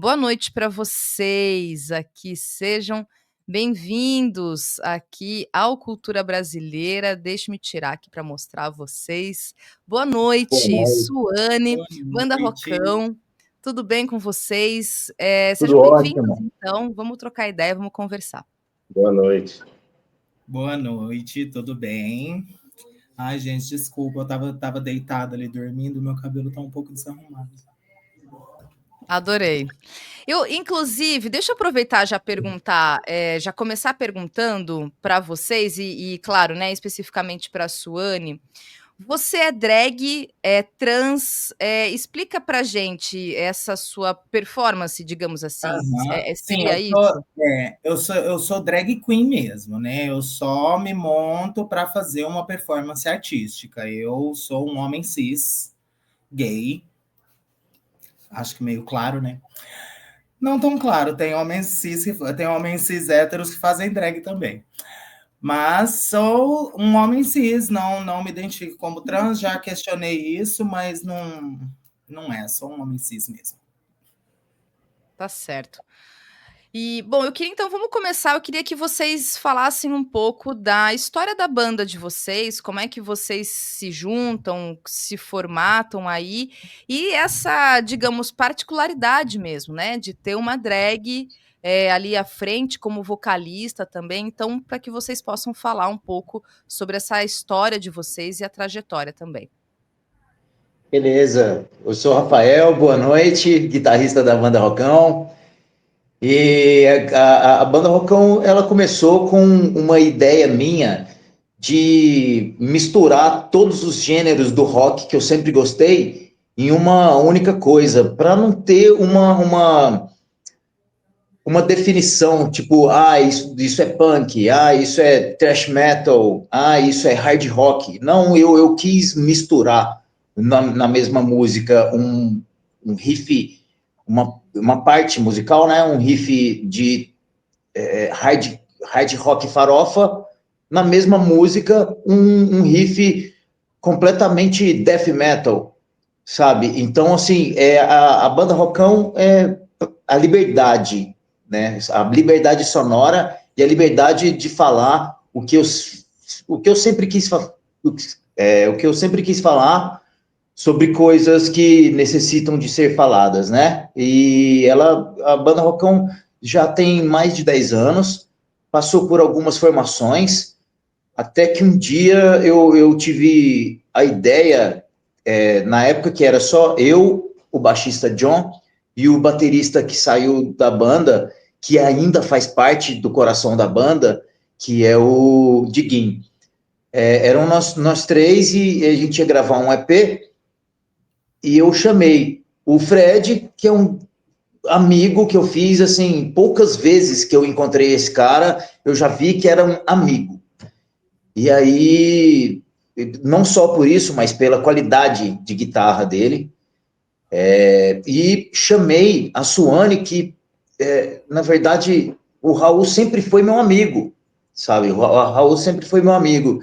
Boa noite para vocês aqui, sejam bem-vindos aqui ao Cultura Brasileira. Deixe-me tirar aqui para mostrar a vocês. Boa Boa noite, noite. Suane, Boa Banda noite. Rocão, tudo bem com vocês? Tudo Sejam bem-vindos, ótimo. então, vamos trocar ideia, vamos conversar. Boa noite. Boa noite, tudo bem? Ai, gente, desculpa, eu tava deitada ali dormindo, meu cabelo tá um pouco desarrumado. Adorei. Inclusive, deixa eu aproveitar já perguntar, já começar perguntando para vocês e claro, né, especificamente para a Suane. Você é drag, é trans, explica pra gente essa sua performance, digamos assim, Aham. Sim, seria isso? eu sou drag queen mesmo, né? Eu só me monto para fazer uma performance artística. Eu sou um homem cis, gay, acho que meio claro, né? Não tão claro, tem homens cis héteros que fazem drag também. Mas sou um homem cis, não me identifico como trans, já questionei isso, mas não é, sou um homem cis mesmo. Tá certo. E, bom, vamos começar, eu queria que vocês falassem um pouco da história da banda de vocês, como é que vocês se juntam, se formatam aí, e essa, digamos, particularidade mesmo, né, de ter uma drag, ali à frente como vocalista também, então para que vocês possam falar um pouco sobre essa história de vocês e a trajetória também. Beleza. Eu sou o Rafael, boa noite, guitarrista da banda Rocão. E a banda Rocão, ela começou com uma ideia minha de misturar todos os gêneros do rock que eu sempre gostei em uma única coisa, para não ter uma definição, tipo, isso é punk, isso é thrash metal, isso é hard rock. Não, eu quis misturar na mesma música um riff, uma parte musical, né? Um riff de hard rock farofa, na mesma música, um riff completamente death metal, sabe? Então, assim, a banda Rockão é a liberdade, né? A liberdade sonora e a liberdade de falar o que eu sempre quis o que eu sempre quis falar sobre coisas que necessitam de ser faladas, né? A banda Rockão já tem mais de 10 anos, passou por algumas formações, até que um dia eu tive a ideia, na época que era só eu, o baixista John e o baterista que saiu da banda, que ainda faz parte do coração da banda, que é o Diguinho. Eram nós três e a gente ia gravar um EP e eu chamei o Fred, que é um amigo que eu fiz, assim, poucas vezes que eu encontrei esse cara, eu já vi que era um amigo. E aí, não só por isso, mas pela qualidade de guitarra dele, e chamei a Suane, que, na verdade, o Raul sempre foi meu amigo, sabe? O Raul sempre foi meu amigo.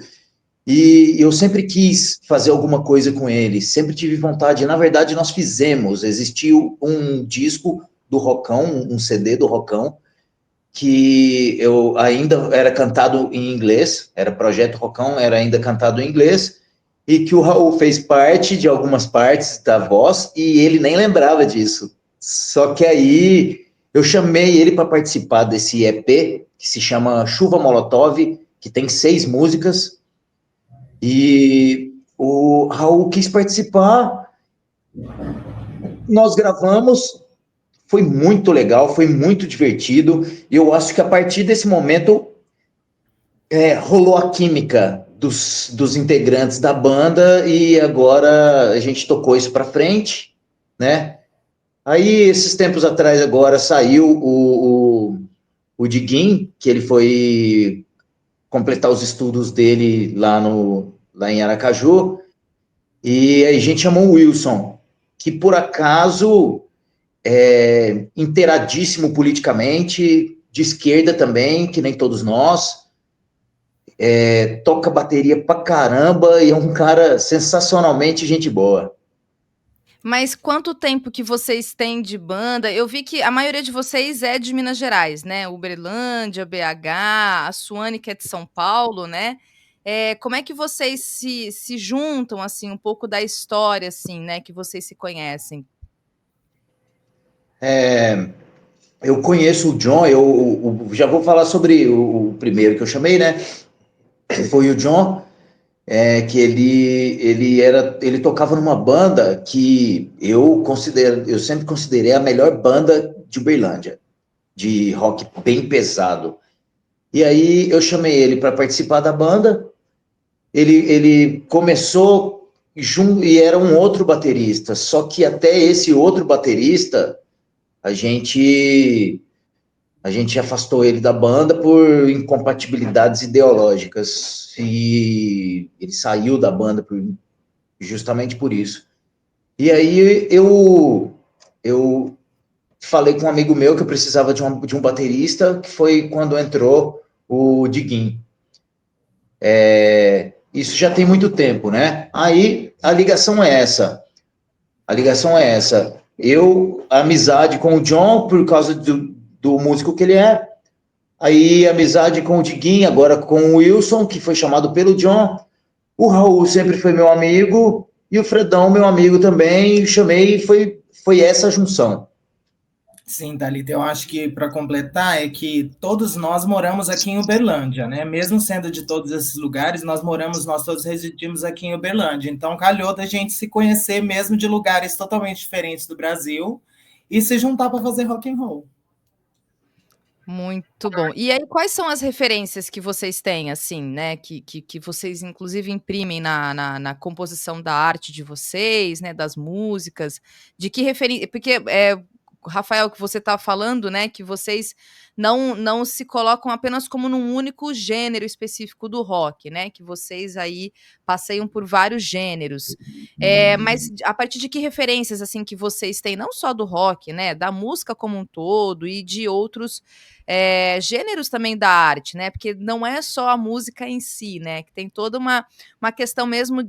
E eu sempre quis fazer alguma coisa com ele, sempre tive vontade. Na verdade, nós fizemos. Existiu um disco do Rockão, um CD do Rockão, que eu ainda era cantado em inglês, era Projeto Rockão, era ainda cantado em inglês, e que o Raul fez parte de algumas partes da voz, e ele nem lembrava disso. Só que aí eu chamei ele para participar desse EP, que se chama Chuva Molotov, que tem 6 músicas, e o Raul quis participar, nós gravamos, foi muito legal, foi muito divertido. E eu acho que a partir desse momento rolou a química dos integrantes da banda e agora a gente tocou isso para frente, né? Aí, esses tempos atrás, agora saiu o Diguinho, que ele foi completar os estudos dele lá em Aracaju, e a gente chamou o Wilson, que por acaso inteiradíssimo politicamente, de esquerda também, que nem todos nós, toca bateria pra caramba e é um cara sensacionalmente gente boa. Mas quanto tempo que vocês têm de banda? Eu vi que a maioria de vocês é de Minas Gerais, né, Uberlândia, BH, a Suane que é de São Paulo, né. Como é que vocês se juntam, assim, um pouco da história, assim, né, que vocês se conhecem? Eu conheço o John, já vou falar sobre o primeiro que eu chamei, né? Foi o John, que ele tocava numa banda que eu sempre considerei a melhor banda de Uberlândia, de rock bem pesado. E aí eu chamei ele para participar da banda. Ele começou junto e era um outro baterista, só que até esse outro baterista a gente a gente afastou ele da banda por incompatibilidades ideológicas e ele saiu da banda justamente por isso. E aí eu falei com um amigo meu que eu precisava de um baterista, que foi quando entrou o Diguinho. Isso já tem muito tempo, né? Aí a ligação é essa. A ligação é essa. A amizade com o John, por causa do músico que ele é. Aí amizade com o Diguinho, agora com o Wilson, que foi chamado pelo John. O Raul sempre foi meu amigo. E o Fredão, meu amigo também. Chamei e foi essa a junção. Sim, Thalita, eu acho que para completar é que todos nós moramos aqui em Uberlândia, né? Mesmo sendo de todos esses lugares, nós todos residimos aqui em Uberlândia. Então, calhou da gente se conhecer mesmo de lugares totalmente diferentes do Brasil e se juntar para fazer rock and roll. Muito bom. E aí, quais são as referências que vocês têm, assim, né, que vocês inclusive imprimem na composição da arte de vocês, né, das músicas, de que referen porque, Rafael, que você tá falando, né, que vocês não se colocam apenas como num único gênero específico do rock, né, que vocês aí passeiam por vários gêneros. Mas a partir de que referências, assim, que vocês têm, não só do rock, né, da música como um todo e de outros gêneros também da arte, né? Porque não é só a música em si, né? Que tem toda uma questão mesmo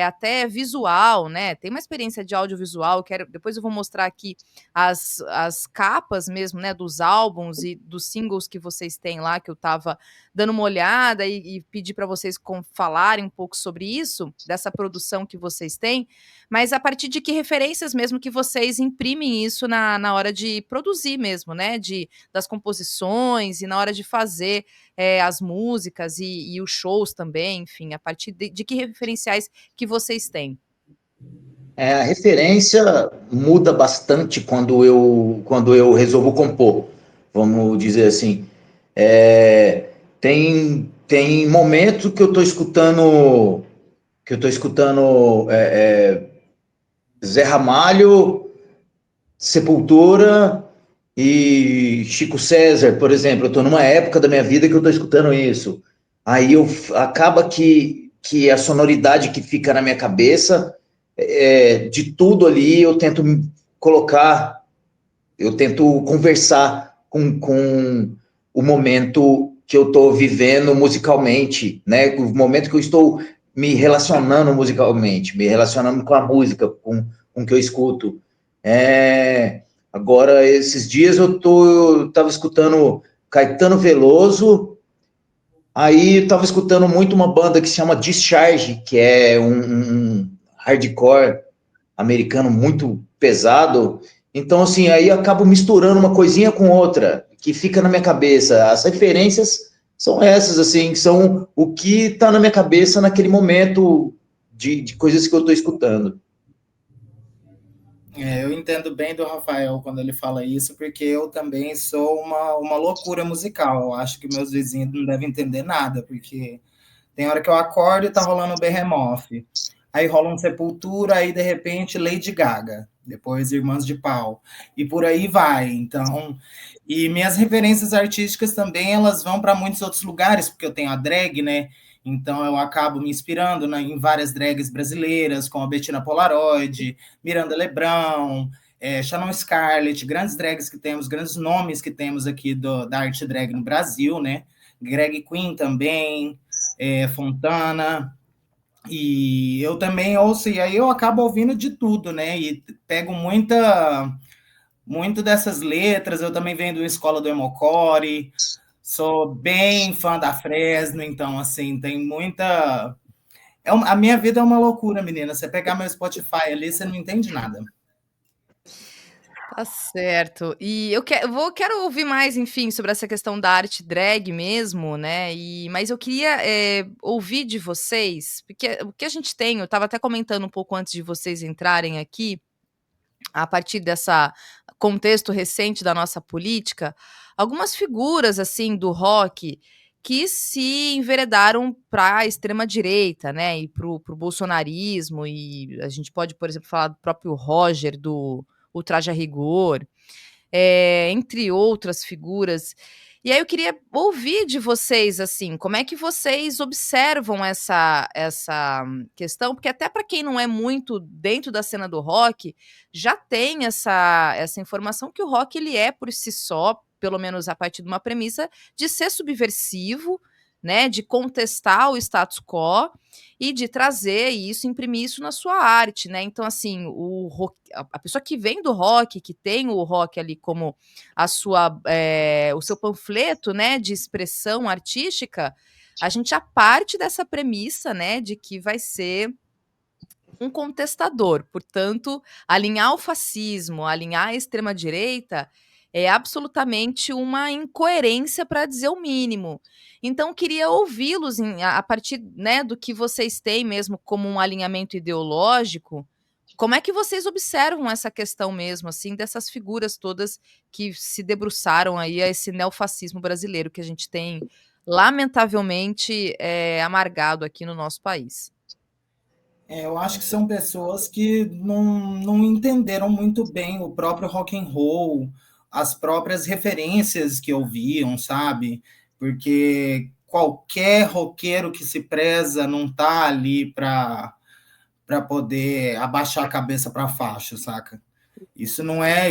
até visual, né? Tem uma experiência de audiovisual, depois eu vou mostrar aqui as capas mesmo, né? Dos álbuns e dos singles que vocês têm lá, que eu estava dando uma olhada e pedi para vocês falarem um pouco sobre isso, dessa produção que vocês têm, mas a partir de que referências mesmo que vocês imprimem isso na hora de produzir mesmo, né? Das composições e na hora de fazer as músicas e os shows também, enfim, a partir de que referenciais que vocês têm? A referência muda bastante quando eu resolvo compor, vamos dizer assim. Tem momentos que eu estou escutando Zé Ramalho, Sepultura e Chico César, por exemplo. Eu estou numa época da minha vida que eu estou escutando isso. Aí acaba que a sonoridade que fica na minha cabeça, de tudo ali, colocar, eu tento conversar com o momento que eu estou vivendo musicalmente, né? O momento que eu estou me relacionando musicalmente, me relacionando com a música, com o que eu escuto. Agora, esses dias eu estava escutando Caetano Veloso, aí eu estava escutando muito uma banda que se chama Discharge, que é um hardcore americano muito pesado. Então, assim, aí eu acabo misturando uma coisinha com outra, que fica na minha cabeça. As referências são essas, assim, são o que está na minha cabeça naquele momento de coisas que eu estou escutando. Eu entendo bem do Rafael quando ele fala isso, porque eu também sou uma loucura musical. Eu acho que meus vizinhos não devem entender nada, porque tem hora que eu acordo e tá rolando Behemoth. Aí rola um Sepultura, aí de repente Lady Gaga, depois Irmãs de Pau, e por aí vai. Então, e minhas referências artísticas também, elas vão para muitos outros lugares, porque eu tenho a drag, né? Então eu acabo me inspirando em várias drags brasileiras, como a Bettina Polaroid, Miranda Lebrão, Shannon Scarlett, grandes drags que temos, grandes nomes que temos aqui da arte drag no Brasil, né? Greg Queen também, Fontana, E eu também ouço, e aí eu acabo ouvindo de tudo, né? E pego muito dessas letras. Eu também venho da escola do Emocore, sou bem fã da Fresno, então, assim, tem muita. A minha vida é uma loucura, menina. Você pegar meu Spotify ali, você não entende nada. Tá certo. E quero ouvir mais, enfim, sobre essa questão da arte drag mesmo, né, mas eu queria, ouvir de vocês, porque o que a gente tem, eu estava até comentando um pouco antes de vocês entrarem aqui, a partir dessa contexto recente da nossa política, algumas figuras, assim, do rock que se enveredaram para a extrema direita, né, e para o bolsonarismo, e a gente pode, por exemplo, falar do próprio Roger, do Ultraje a Rigor, entre outras figuras. E aí eu queria ouvir de vocês, assim, como é que vocês observam essa questão? Porque até para quem não é muito dentro da cena do rock, já tem essa informação que o rock ele é por si só, pelo menos a partir de uma premissa, de ser subversivo, né, de contestar o status quo e de trazer isso, imprimir isso na sua arte, né? Então, assim, a pessoa que vem do rock, que tem o rock ali como o seu panfleto, né, de expressão artística, a gente já parte dessa premissa, né, de que vai ser um contestador. Portanto, alinhar o fascismo, alinhar a extrema-direita é absolutamente uma incoerência, para dizer o mínimo. Então, queria ouvi-los a partir, né, do que vocês têm mesmo como um alinhamento ideológico. Como é que vocês observam essa questão mesmo, assim, dessas figuras todas que se debruçaram aí a esse neofascismo brasileiro que a gente tem, lamentavelmente, amargado aqui no nosso país? Eu acho que são pessoas que não entenderam muito bem o próprio rock and roll, as próprias referências que ouviam, sabe? Porque qualquer roqueiro que se preza não tá ali para poder abaixar a cabeça para a faixa, saca? Isso não é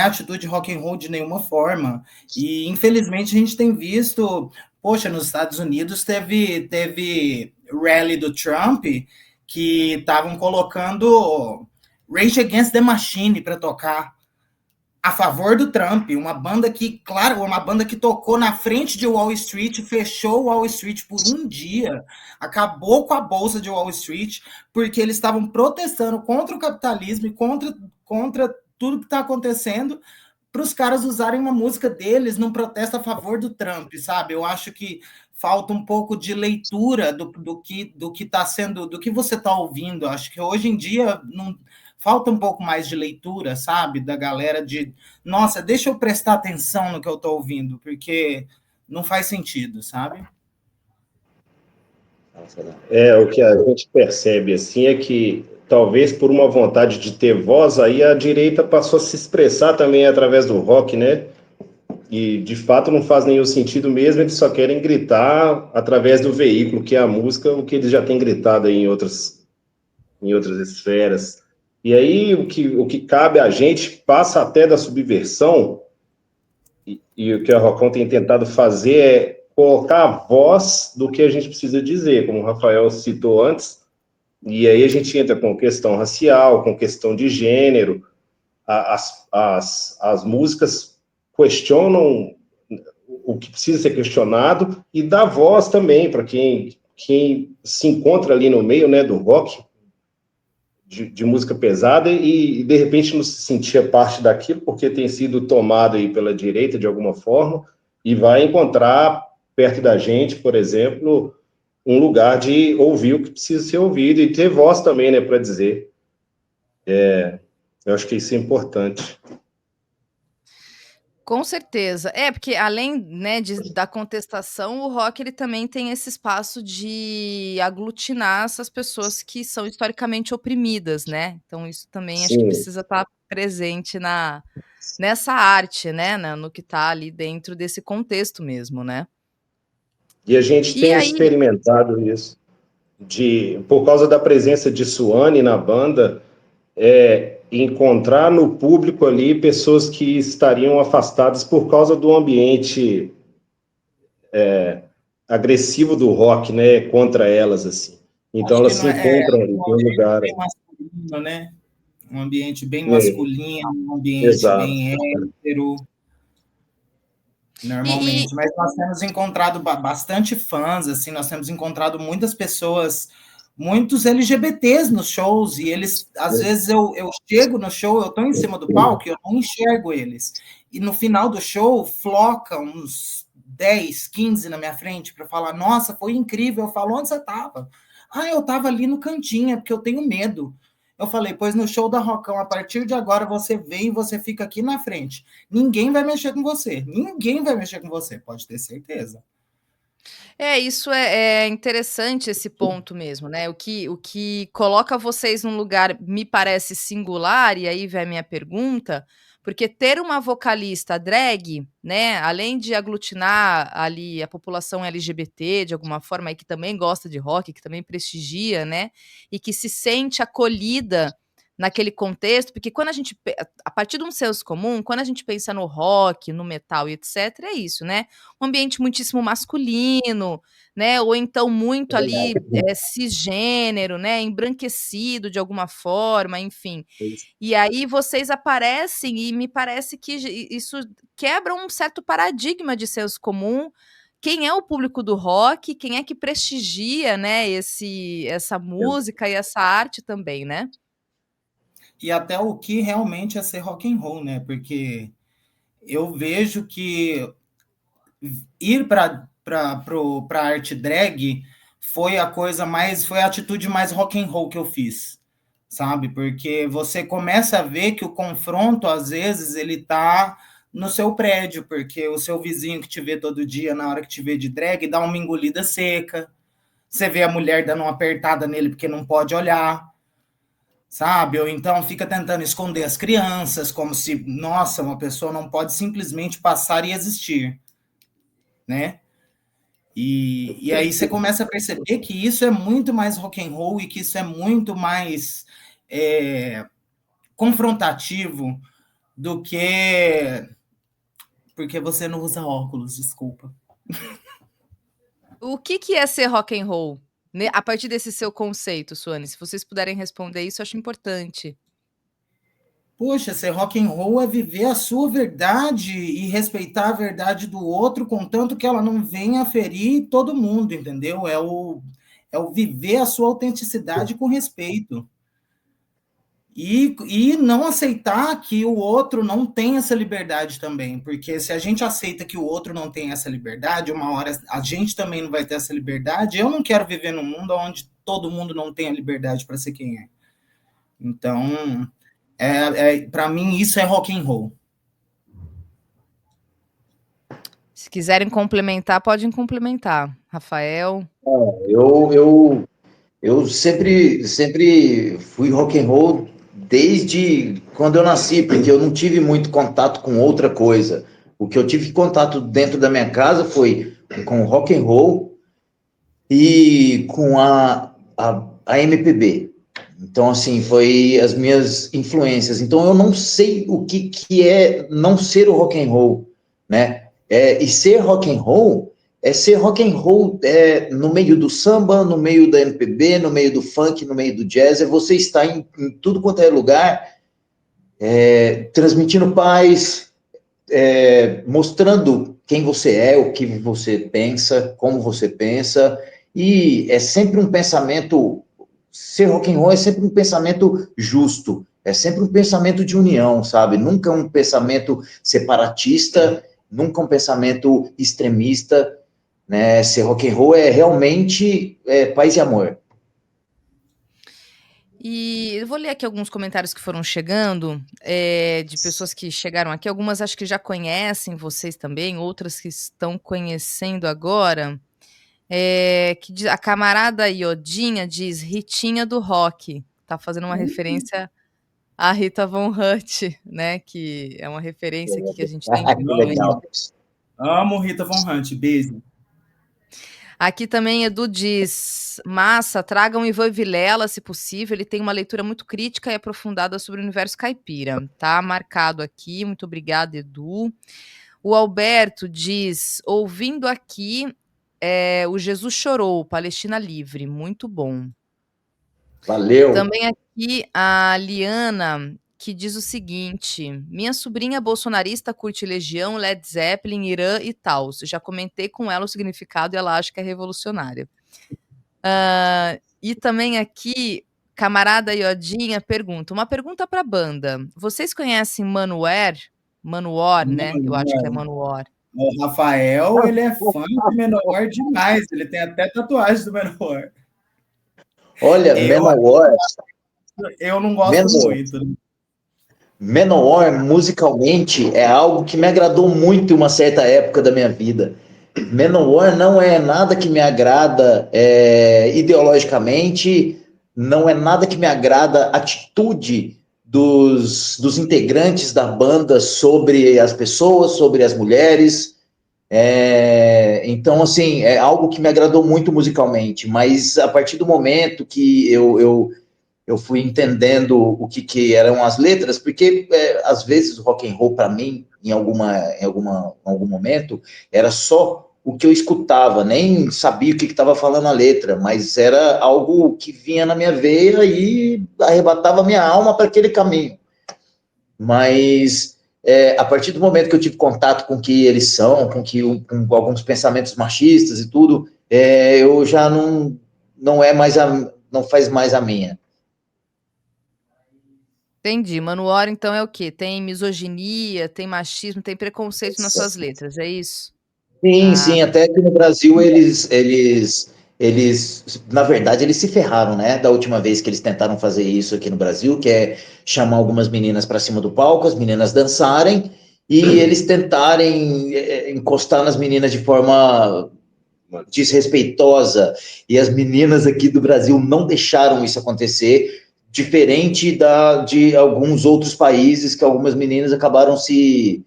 atitude rock and roll de nenhuma forma. E infelizmente a gente tem visto, poxa, nos Estados Unidos teve rally do Trump que estavam colocando Rage Against the Machine para tocar a favor do Trump, uma banda que, claro, uma banda que tocou na frente de Wall Street, fechou Wall Street por um dia, acabou com a bolsa de Wall Street, porque eles estavam protestando contra o capitalismo e contra tudo que está acontecendo, para os caras usarem uma música deles num protesto a favor do Trump, sabe? Eu acho que falta um pouco de leitura do que está sendo, do que você está ouvindo. Acho que hoje em dia não falta um pouco mais de leitura, sabe? Da galera de, nossa, deixa eu prestar atenção no que eu estou ouvindo, porque não faz sentido, sabe? O que a gente percebe assim é que talvez por uma vontade de ter voz, aí a direita passou a se expressar também através do rock, né? E de fato não faz nenhum sentido mesmo, eles só querem gritar através do veículo, que é a música, o que eles já têm gritado aí em outras esferas. E aí o que cabe a gente passa até da subversão, e o que a Rocon tem tentado fazer é colocar a voz do que a gente precisa dizer, como o Rafael citou antes, e aí a gente entra com questão racial, com questão de gênero, as músicas questionam o que precisa ser questionado e dá voz também para quem se encontra ali no meio, né, do rock, de música pesada e de repente não se sentia parte daquilo porque tem sido tomado aí pela direita de alguma forma e vai encontrar perto da gente, por exemplo, um lugar de ouvir o que precisa ser ouvido e ter voz também, né, para dizer. Eu acho que isso é importante. Com certeza. Porque além, né, da contestação, o rock ele também tem esse espaço de aglutinar essas pessoas que são historicamente oprimidas, né. Então isso também acho que Sim, precisa estar presente nessa arte, né, no que está ali dentro desse contexto mesmo, né. e a gente E tem aí experimentado isso, por causa da presença de Suane na banda, encontrar no público ali pessoas que estariam afastadas por causa do ambiente agressivo do rock, né, contra elas, assim. Então Acho que elas não se é, é encontram ali, um tem um ambiente lugar. bem masculino, né? Um ambiente bem É, masculino, um ambiente exato. bem hétero, E, normalmente. Mas nós temos encontrado bastante fãs, assim, nós temos encontrado muitas pessoas, muitos LGBTs nos shows, e eles, às vezes, eu chego no show, eu estou em cima do palco e eu não enxergo eles. E no final do show, floca uns 10, 15 na minha frente para falar, nossa, foi incrível. Eu falo, onde você estava? Ah, eu estava ali no cantinho, é porque eu tenho medo. Eu falei, pois no show da Rocão, a partir de agora você vem e você fica aqui na frente. Ninguém vai mexer com você. Ninguém vai mexer com você, pode ter certeza. isso é interessante esse ponto mesmo, né, o que coloca vocês num lugar me parece singular, e aí vem a minha pergunta, porque ter uma vocalista drag, né, além de aglutinar ali a população LGBT de alguma forma, e que também gosta de rock, que também prestigia, né, e que se sente acolhida naquele contexto, porque quando a gente a partir de um senso comum, quando a gente pensa no rock, no metal e etc, é isso, né, um ambiente muitíssimo masculino, né, ou então muito ali, cisgênero, né, embranquecido de alguma forma, enfim. E aí vocês aparecem e me parece que isso quebra um certo paradigma de senso comum. Quem é o público do rock, quem é que prestigia, né, essa música e essa arte também, né? E até o que realmente é ser rock and roll, né? Porque eu vejo que ir para arte drag foi a atitude mais rock and roll que eu fiz, sabe? Porque você começa a ver que o confronto às vezes ele tá no seu prédio, porque o seu vizinho que te vê todo dia na hora que te vê de drag dá uma engolida seca. Você vê a mulher dando uma apertada nele porque não pode olhar, sabe? Ou então fica tentando esconder as crianças, como se, nossa, uma pessoa não pode simplesmente passar e existir, né? E aí você começa a perceber que isso é muito mais rock and roll e que isso é muito mais é, confrontativo do que porque você não usa óculos, desculpa. O que é ser rock and roll? A partir desse seu conceito, Suane, se vocês puderem responder isso, eu acho importante. Poxa, ser rock and roll é viver a sua verdade e respeitar a verdade do outro, contanto que ela não venha ferir todo mundo, entendeu? É o viver a sua autenticidade com respeito. E não aceitar que o outro não tem essa liberdade também, porque se a gente aceita que o outro não tem essa liberdade, uma hora a gente também não vai ter essa liberdade. Eu não quero viver num mundo onde todo mundo não tem a liberdade para ser quem é. Então, para mim, isso é rock and roll. Se quiserem complementar, podem complementar. Rafael? Eu sempre fui rock and roll desde quando eu nasci, porque eu não tive muito contato com outra coisa. O que eu tive contato dentro da minha casa foi com rock and roll e com a MPB. Então, assim, foi as minhas influências. Então, eu não sei o que é não ser o rock and roll, né? E ser rock and roll é ser rock and roll no meio do samba, no meio da MPB, no meio do funk, no meio do jazz. É você estar em tudo quanto é lugar, transmitindo paz, mostrando quem você é, o que você pensa, como você pensa. E é sempre um pensamento ser rock and roll é sempre um pensamento justo, é sempre um pensamento de união, sabe? Nunca um pensamento separatista, nunca um pensamento extremista, né? Ser rock and roll é realmente paz e amor. E eu vou ler aqui alguns comentários que foram chegando, de pessoas que chegaram aqui. Algumas acho que já conhecem vocês também, outras que estão conhecendo agora. A camarada Iodinha diz Ritinha do rock. Tá fazendo uma referência à Rita Von Hunt, né? Que é uma referência aqui que a gente tem Que Amo, legal. amo Rita Von Hunt, beijo. Aqui também Edu diz: massa, tragam Ivan Vilela, se possível. Ele tem uma leitura muito crítica e aprofundada sobre o universo caipira. Tá marcado aqui. Muito obrigada, Edu. O Alberto diz: ouvindo aqui, o Jesus chorou, Palestina Livre. Muito bom. Valeu. Também aqui a Liana, que diz o seguinte: minha sobrinha bolsonarista curte Legião, Led Zeppelin, Irã e tal. Já comentei com ela o significado e ela acha que é revolucionário. E também aqui, camarada Iodinha pergunta: uma pergunta para a banda. Vocês conhecem Manowar? Manowar, né? Eu acho que é Mano, Manowar. o Rafael, ele é fã de Menor demais. Ele tem até tatuagem do Menor. Olha, Eu, Manowar, eu não gosto Manowar, muito. Manowar musicalmente é algo que me agradou muito em uma certa época da minha vida. Manowar não é nada que me agrada ideologicamente, não é nada que me agrada a atitude dos integrantes da banda sobre as pessoas, sobre as mulheres. Então, assim, é algo que me agradou muito musicalmente, mas a partir do momento que eu fui entendendo que eram as letras, porque às vezes o rock and roll para mim, algum momento, era só o que eu escutava, nem sabia o que estava falando a letra, mas era algo que vinha na minha veia e arrebatava minha alma para aquele caminho. Mas a partir do momento que eu tive contato com o que eles são, com alguns pensamentos machistas e tudo, eu já não é mais não faz mais a minha. Entendi. Manowar, então, é o quê? Tem misoginia, tem machismo, tem preconceito nas suas letras, é isso? Sim, Ah, sim, até que no Brasil na verdade, eles se ferraram, né? Da última vez que eles tentaram fazer isso aqui no Brasil, que é chamar algumas meninas para cima do palco, as meninas dançarem e eles tentarem encostar nas meninas de forma desrespeitosa. E as meninas aqui do Brasil não deixaram isso acontecer, diferente de alguns outros países que algumas meninas acabaram se,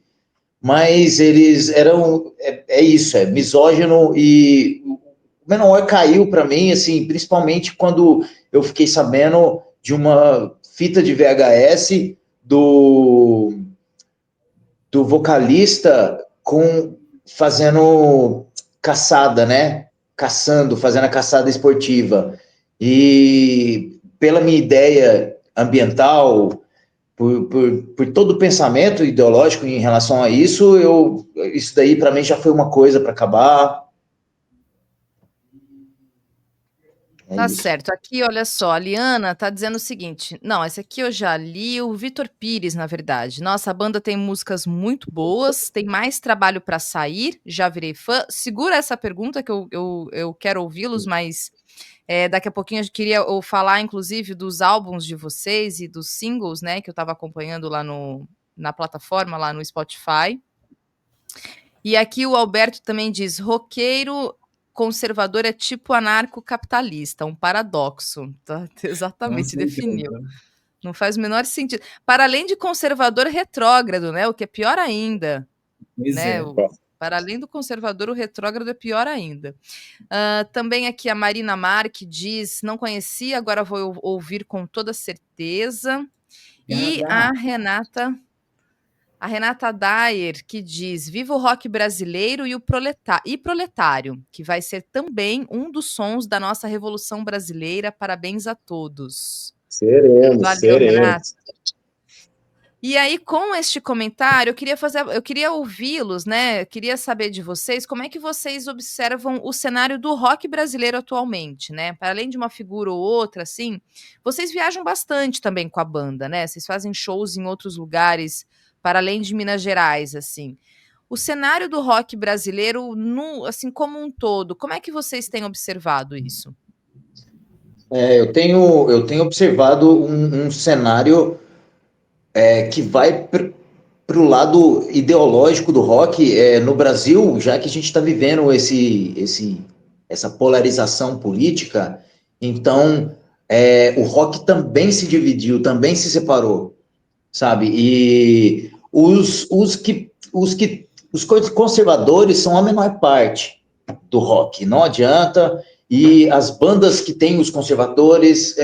mas eles eram isso, é misógino e o Menor caiu para mim, assim, principalmente quando eu fiquei sabendo de uma fita de VHS do, do vocalista fazendo caçada, né? Caçando, fazendo a caçada esportiva. E pela minha ideia ambiental, por todo o pensamento ideológico em relação a isso, isso daí para mim já foi uma coisa para acabar. É tá isso. certo. Aqui, olha só, a Liana tá dizendo o seguinte: não, esse aqui eu já li, o Vitor Pires, na verdade. Nossa, a banda tem músicas muito boas, tem mais trabalho para sair, já virei fã. Segura essa pergunta que eu quero ouvi-los, mas daqui a pouquinho eu queria falar, inclusive, dos álbuns de vocês e dos singles, né, que eu estava acompanhando lá na plataforma, lá no Spotify. E aqui o Alberto também diz: roqueiro conservador é tipo anarcocapitalista, um paradoxo. Tá, Com exatamente, definiu. certeza. Não faz o menor sentido. Para além de conservador retrógrado, né? O que é pior ainda, Pois né? é. Para além do conservador, o retrógrado é pior ainda. Também aqui a Marina Marque diz: não conhecia, agora vou ouvir com toda certeza. E a Renata Dyer, que diz: viva o rock brasileiro e o proletário, que vai ser também um dos sons da nossa Revolução Brasileira. Parabéns a todos. Seremos, Valeu, Renata. seremos. E aí, com este comentário, eu queria ouvi-los, né? Eu queria saber de vocês como é que vocês observam o cenário do rock brasileiro atualmente, né? Para além de uma figura ou outra, assim, vocês viajam bastante também com a banda, né? Vocês fazem shows em outros lugares, para além de Minas Gerais, assim. O cenário do rock brasileiro, assim, como um todo, como é que vocês têm observado isso? Eu tenho observado um cenário que vai para o lado ideológico do rock no Brasil, já que a gente está vivendo essa polarização política, então o rock também se dividiu, também se separou, sabe? E os conservadores são a menor parte do rock, não adianta. E as bandas que têm os conservadores,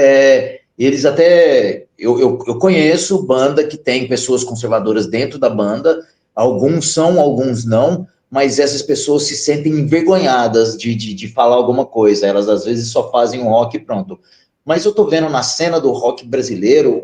eles até. Eu conheço banda que tem pessoas conservadoras dentro da banda, alguns são, alguns não, mas essas pessoas se sentem envergonhadas de falar alguma coisa, elas às vezes só fazem um rock e pronto. mas eu tô vendo na cena do rock brasileiro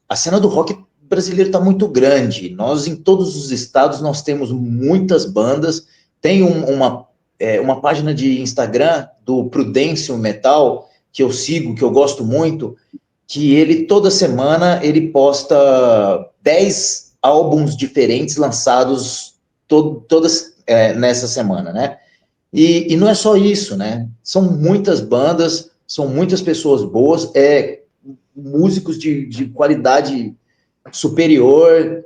a cena do rock brasileiro está muito grande. Nós, em todos os estados, nós temos muitas bandas. Tem uma página de Instagram do Prudêncio Metal, que eu sigo, que eu gosto muito, que ele, toda semana, ele posta 10 álbuns diferentes lançados todas nessa semana, né? E não é só isso, né? São muitas bandas, são muitas pessoas boas, músicos de qualidade superior.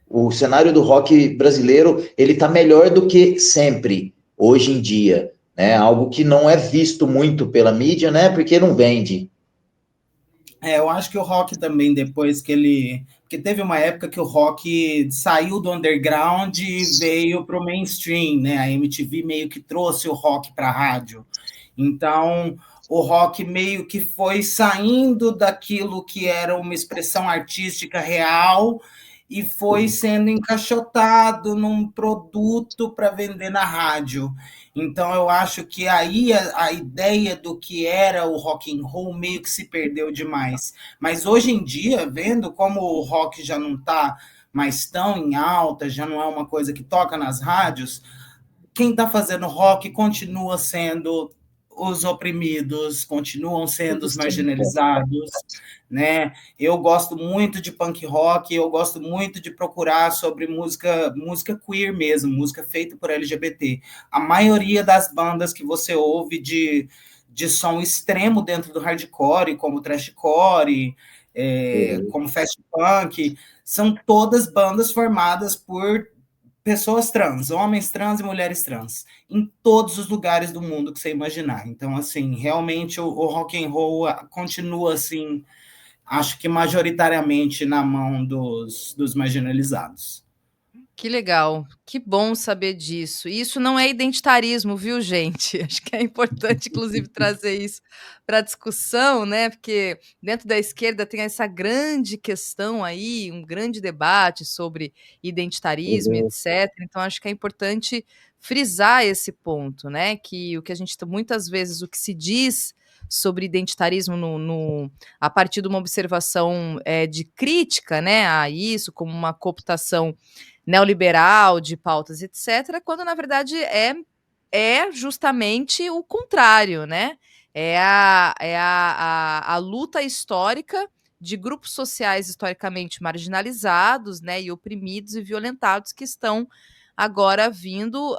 O cenário do rock brasileiro, ele está melhor do que sempre, hoje em dia, né? Algo que não é visto muito pela mídia, né? Porque não vende. Eu acho que o rock também, depois que ele... Porque teve uma época que o rock saiu do underground e veio para o mainstream, né? A MTV meio que trouxe o rock para a rádio. Então, o rock meio que foi saindo daquilo que era uma expressão artística real e foi sendo encaixotado num produto para vender na rádio. Então, eu acho que aí a ideia do que era o rock and roll meio que se perdeu demais. Mas hoje em dia, vendo como o rock já não está mais tão em alta, já não é uma coisa que toca nas rádios, quem está fazendo rock continua sendo os oprimidos, continuam sendo os marginalizados, né? Eu gosto muito de punk rock, eu gosto muito de procurar sobre música queer mesmo, música feita por LGBT. A maioria das bandas que você ouve de som extremo dentro do hardcore, como thrashcore, como fast punk, são todas bandas formadas por pessoas trans, homens trans e mulheres trans, em todos os lugares do mundo que você imaginar. Então, assim, realmente o rock and roll continua, assim, acho que majoritariamente na mão dos marginalizados. Que legal, que bom saber disso. E isso não é identitarismo, viu, gente? Acho que é importante, inclusive, trazer isso para a discussão, né? Porque dentro da esquerda tem essa grande questão aí, um grande debate sobre identitarismo, Uhum. etc. Então, acho que é importante frisar esse ponto, né? Que o que a gente muitas vezes o que se diz sobre identitarismo a partir de uma observação de crítica, né, a isso, como uma cooptação neoliberal de pautas, etc., quando na verdade é justamente o contrário, né? É a luta histórica de grupos sociais historicamente marginalizados, né, e oprimidos e violentados que estão agora vindo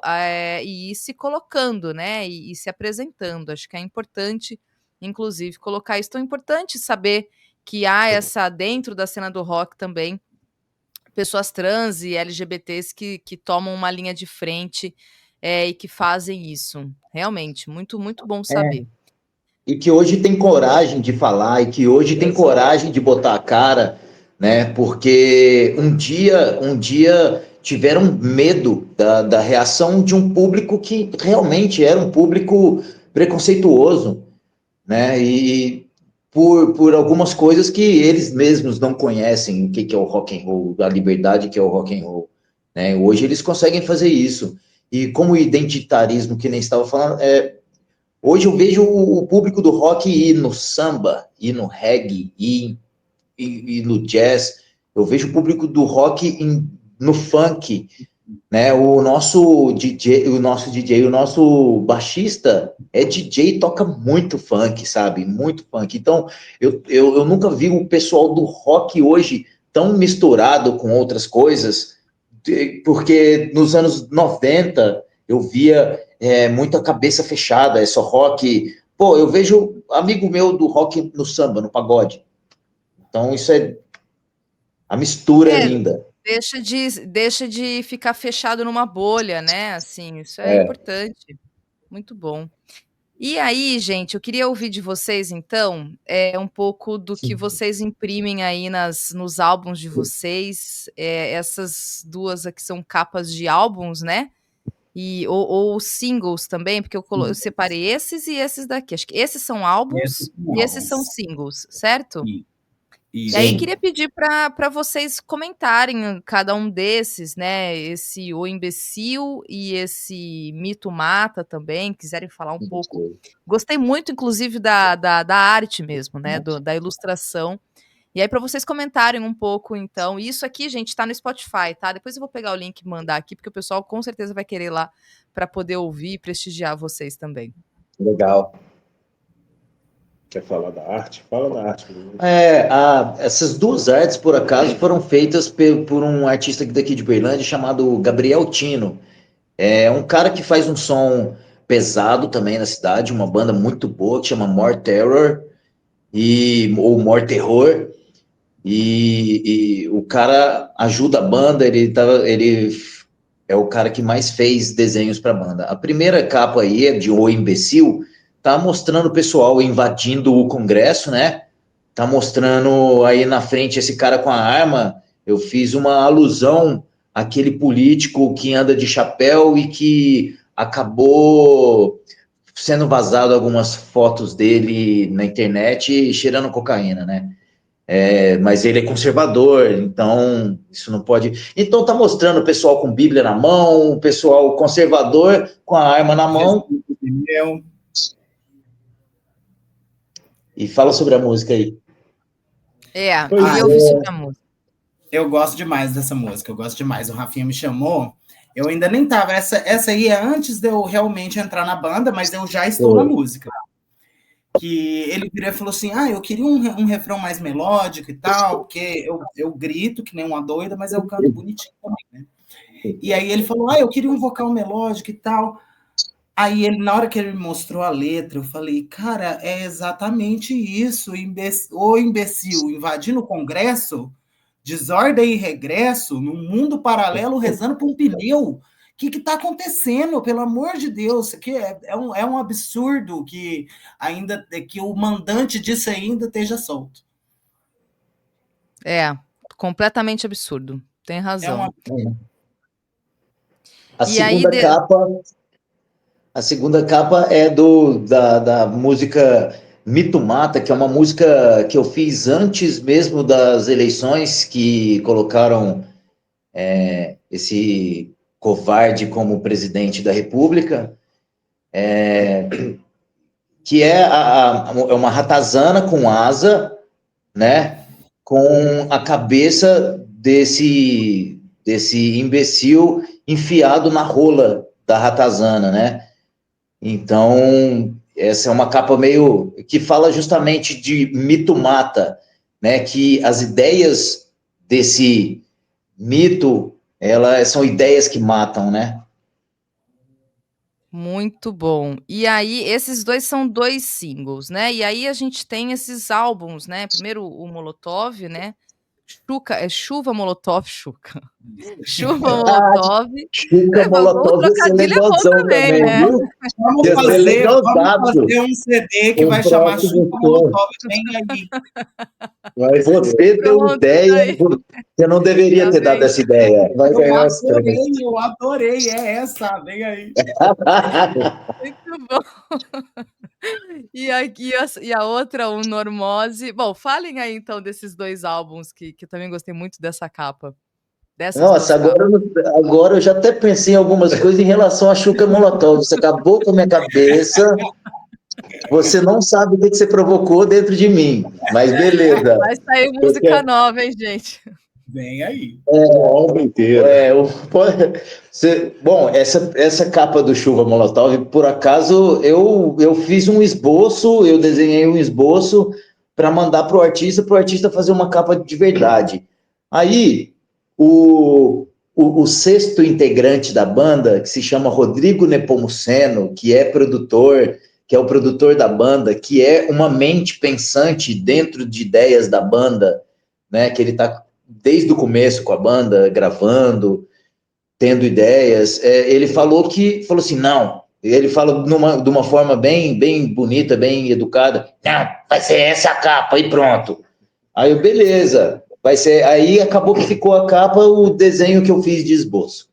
e se colocando, né, e se apresentando. Acho que é importante, inclusive, colocar isso. Tão importante saber que há essa, dentro da cena do rock também, pessoas trans e LGBTs que tomam uma linha de frente e que fazem isso. Realmente, muito, muito bom saber. E que hoje tem coragem de falar, e que hoje tem coragem de botar a cara, né? Porque um dia tiveram medo da reação de um público que realmente era um público preconceituoso, né? E por algumas coisas que eles mesmos não conhecem, o que é o rock and roll, a liberdade que é o rock and roll, né? Hoje eles conseguem fazer isso. E como o identitarismo, que nem estava falando, hoje eu vejo o público do rock ir no samba, ir no reggae, ir no jazz. Eu vejo o público do rock no funk, né? O nosso baixista é DJ, toca muito funk, sabe? Muito funk. Então, eu nunca vi o pessoal do rock hoje tão misturado com outras coisas, porque nos anos 90 eu via muita cabeça fechada, é só rock. Pô, eu vejo amigo meu do rock no samba, no pagode. Então, a mistura é linda. Deixa de ficar fechado numa bolha, né? Assim, isso é importante. Muito bom. E aí, gente, eu queria ouvir de vocês, então, um pouco do que vocês imprimem aí nos álbuns de vocês. Essas duas aqui são capas de álbuns, né? Ou singles também, porque eu separei esses e esses daqui. Acho que esses são álbuns e esses são singles, certo? E aí queria pedir para vocês comentarem cada um desses, né? Esse O Imbecil e esse Mito Mata também, quiserem falar um pouco. Gostei muito, inclusive, da arte mesmo, né? Da ilustração. E aí, para vocês comentarem um pouco, então. Isso aqui, gente, tá no Spotify, tá? Depois eu vou pegar o link e mandar aqui, porque o pessoal com certeza vai querer ir lá para poder ouvir e prestigiar vocês também. Legal. Quer falar da arte? Fala da arte. Essas duas artes, por acaso, foram feitas por um artista daqui de Berlândia chamado Gabriel Tino. É um cara que faz um som pesado também na cidade, uma banda muito boa que chama More Terror, ou More Terror. E o cara ajuda a banda, ele é o cara que mais fez desenhos para a banda. A primeira capa aí é de O Imbecil, tá mostrando o pessoal invadindo o Congresso, né? Tá mostrando aí na frente esse cara com a arma. Eu fiz uma alusão àquele político que anda de chapéu e que acabou sendo vazado algumas fotos dele na internet cheirando cocaína, né? Mas ele é conservador, então isso não pode. Então tá mostrando o pessoal com Bíblia na mão, o pessoal conservador com a arma na mão. E fala sobre a música aí. Eu vi sobre a música. Eu gosto demais dessa música, eu gosto demais. O Rafinha me chamou, eu ainda nem tava. Essa aí é antes de eu realmente entrar na banda, mas eu já estou na música. Que ele virou e falou assim: eu queria um refrão mais melódico e tal, porque eu grito que nem uma doida, mas eu canto bonitinho também, né? E aí ele falou: eu queria um vocal melódico e tal. Aí na hora que ele me mostrou a letra, eu falei: cara, é exatamente isso, o imbecil invadindo o Congresso, desordem e regresso, num mundo paralelo rezando por um pneu. O que está acontecendo? Pelo amor de Deus, isso aqui é um absurdo que o mandante disso ainda esteja solto. Completamente absurdo. Tem razão. A segunda capa é da música Mito Mata, que é uma música que eu fiz antes mesmo das eleições, que colocaram esse covarde como presidente da República, que é uma ratazana com asa, né, com a cabeça desse imbecil enfiado na rola da ratazana, né? Então, essa é uma capa meio que fala justamente de mito mata, né? Que as ideias desse mito, elas são ideias que matam, né? Muito bom. E aí, esses dois são 2 singles, né? E aí a gente tem esses álbuns, né? Primeiro o Molotov, né? Chuva Molotov, Chuca. Chuva Molotov. Chuca Molotov O trocadilho é bom também, né? Viu? Vamos fazer um CD que vai chamar Chuva Molotov, vem aí. Mas você deu ideia, você não deveria ter dado essa ideia. Vai ganhar os três. Eu adorei, é essa, vem aí. Muito bom. E a outra, o Normose. Bom, falem aí então desses 2 álbuns que eu também gostei muito dessa capa. Nossa, agora eu já até pensei em algumas coisas em relação a Chuca Molotov. Você acabou com a minha cabeça. Você não sabe o que você provocou dentro de mim, mas beleza. Vai sair música nova, hein, gente? Vem aí. O álbum inteiro. Bom, essa capa do Chuva Molotov, por acaso, eu fiz um esboço, eu desenhei um esboço para mandar para o artista fazer uma capa de verdade. Aí, o sexto integrante da banda, que se chama Rodrigo Nepomuceno, que é o produtor da banda, que é uma mente pensante dentro de ideias da banda, né? Que ele está desde o começo com a banda, gravando, tendo ideias. Ele falou assim, não. Ele fala de uma forma bem, bem bonita, bem educada. Não, vai ser essa a capa e pronto. Aí eu, beleza. Vai ser. Aí acabou que ficou a capa, o desenho que eu fiz de esboço.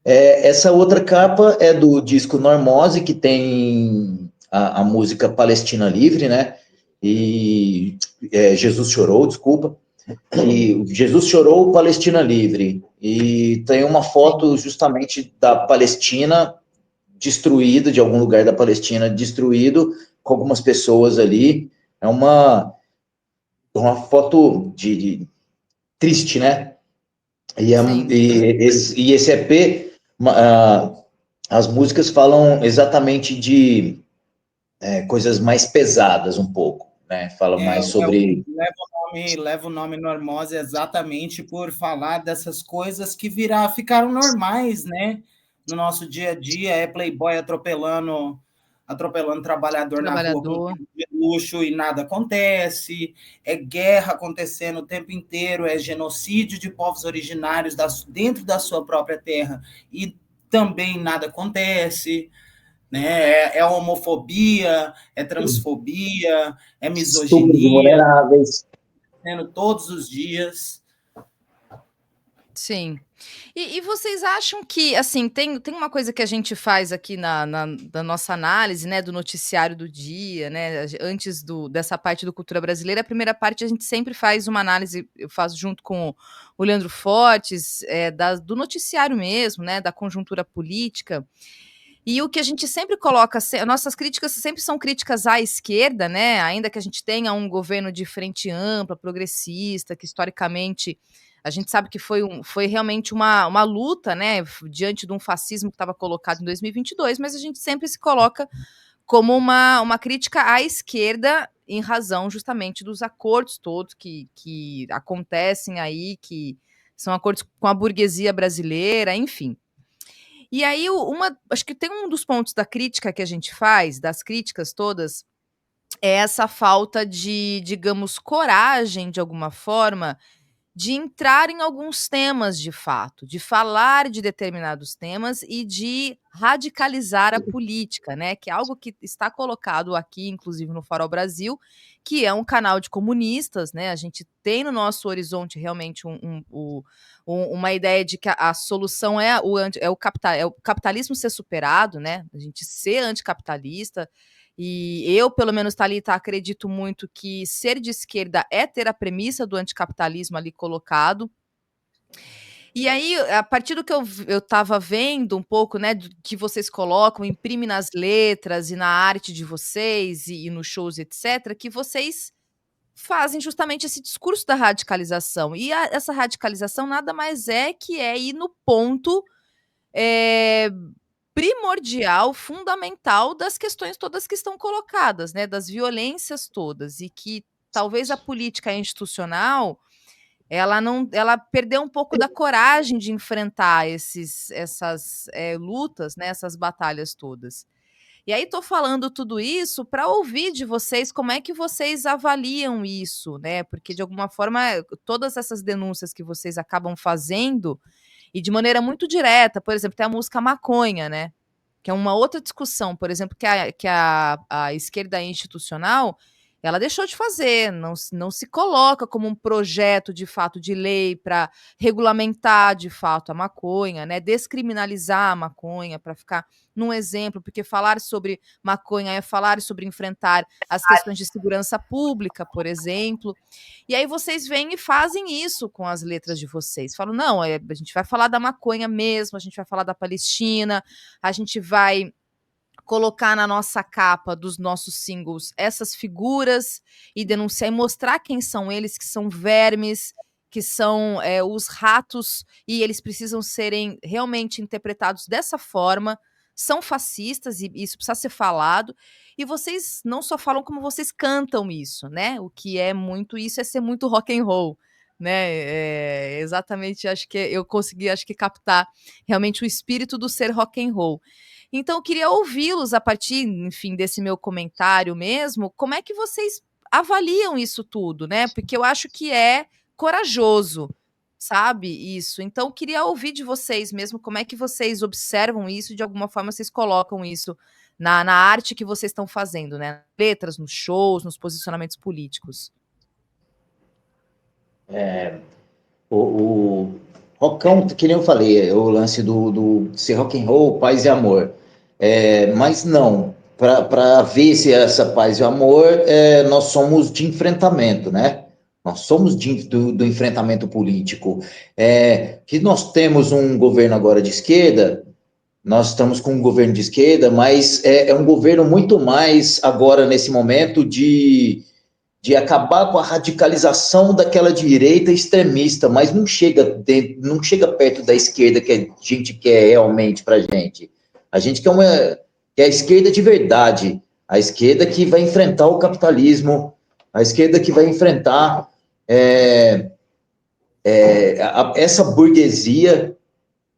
Essa outra capa é do disco Normose, que tem a música Palestina Livre, né? E Jesus Chorou, desculpa, e Jesus Chorou, Palestina Livre, e tem uma foto justamente da Palestina destruída, de algum lugar da Palestina destruído, com algumas pessoas ali, é uma foto triste, né? Sim. E esse EP, as músicas falam exatamente de coisas mais pesadas um pouco, né? Fala mais sobre... Leva o nome Normose exatamente por falar dessas coisas que ficaram normais, né? No nosso dia a dia, é playboy atropelando trabalhador na rua com Trabalhador. carro de luxo e nada acontece, é guerra acontecendo o tempo inteiro, é genocídio de povos originários dentro da sua própria terra e também nada acontece, né? É homofobia, é transfobia, é Estupros misoginia, vulneráveis. todos os dias. Sim. E vocês acham que, assim, tem uma coisa que a gente faz aqui na nossa análise, né, do noticiário do dia, né, antes dessa parte do Cultura Brasileira, a primeira parte a gente sempre faz uma análise, eu faço junto com o Leandro Fortes, do noticiário mesmo, né, da conjuntura política, e o que a gente sempre coloca, nossas críticas sempre são críticas à esquerda, né, ainda que a gente tenha um governo de frente ampla, progressista, que historicamente a gente sabe que foi realmente uma luta, né, diante de um fascismo que estava colocado em 2022, mas a gente sempre se coloca como uma crítica à esquerda em razão justamente dos acordos todos que acontecem aí, que são acordos com a burguesia brasileira, enfim. E aí, acho que tem um dos pontos da crítica que a gente faz, das críticas todas, é essa falta de, digamos, coragem, de alguma forma, de entrar em alguns temas de fato, de falar de determinados temas e de radicalizar a política, né? Que é algo que está colocado aqui, inclusive no Farol Brasil, que é um canal de comunistas, né? A gente tem no nosso horizonte realmente uma ideia de que a solução é o capitalismo ser superado, né? A gente ser anticapitalista. E eu, pelo menos, Thalita, acredito muito que ser de esquerda é ter a premissa do anticapitalismo ali colocado. E aí, a partir do que eu estava vendo um pouco, né, do que vocês colocam, imprime nas letras e na arte de vocês e nos shows, etc., que vocês fazem justamente esse discurso da radicalização. E essa radicalização nada mais é que é ir no ponto primordial, fundamental das questões todas que estão colocadas, né, das violências todas, e que talvez a política institucional ela perdeu um pouco da coragem de enfrentar essas lutas, né, essas batalhas todas. E aí tô falando tudo isso para ouvir de vocês como é que vocês avaliam isso, né? Porque de alguma forma todas essas denúncias que vocês acabam fazendo e de maneira muito direta, por exemplo, tem a música Maconha, né? Que é uma outra discussão, por exemplo, que a esquerda institucional ela deixou de fazer, não se coloca como um projeto de fato de lei para regulamentar de fato a maconha, né? Descriminalizar a maconha, para ficar num exemplo, porque falar sobre maconha é falar sobre enfrentar as questões de segurança pública, por exemplo. E aí vocês vêm e fazem isso com as letras de vocês. Falam, não, a gente vai falar da maconha mesmo, a gente vai falar da Palestina, a gente vai colocar na nossa capa dos nossos singles essas figuras e denunciar e mostrar quem são eles, que são vermes, que são os ratos, e eles precisam serem realmente interpretados dessa forma, são fascistas, e isso precisa ser falado, e vocês não só falam como vocês cantam isso, né? O que é muito isso, é ser muito rock and roll, né? Exatamente, acho que eu consegui, acho que captar realmente o espírito do ser rock and roll. Então eu queria ouvi-los a partir, enfim, desse meu comentário mesmo, como é que vocês avaliam isso tudo, né? Porque eu acho que é corajoso, sabe, isso. Então eu queria ouvir de vocês mesmo como é que vocês observam isso e de alguma forma vocês colocam isso na arte que vocês estão fazendo, né? Letras, nos shows, nos posicionamentos políticos. O rockão, que nem eu falei, o lance do ser rock and roll, paz e amor. Mas não, para ver se essa paz e amor, nós somos de enfrentamento, né? Nós somos do enfrentamento político. Que nós temos um governo agora de esquerda, nós estamos com um governo de esquerda, mas é um governo muito mais agora, nesse momento, de acabar com a radicalização daquela direita extremista, mas não chega perto da esquerda que a gente quer realmente para a gente. A gente quer a esquerda de verdade, a esquerda que vai enfrentar o capitalismo, a esquerda que vai enfrentar essa burguesia,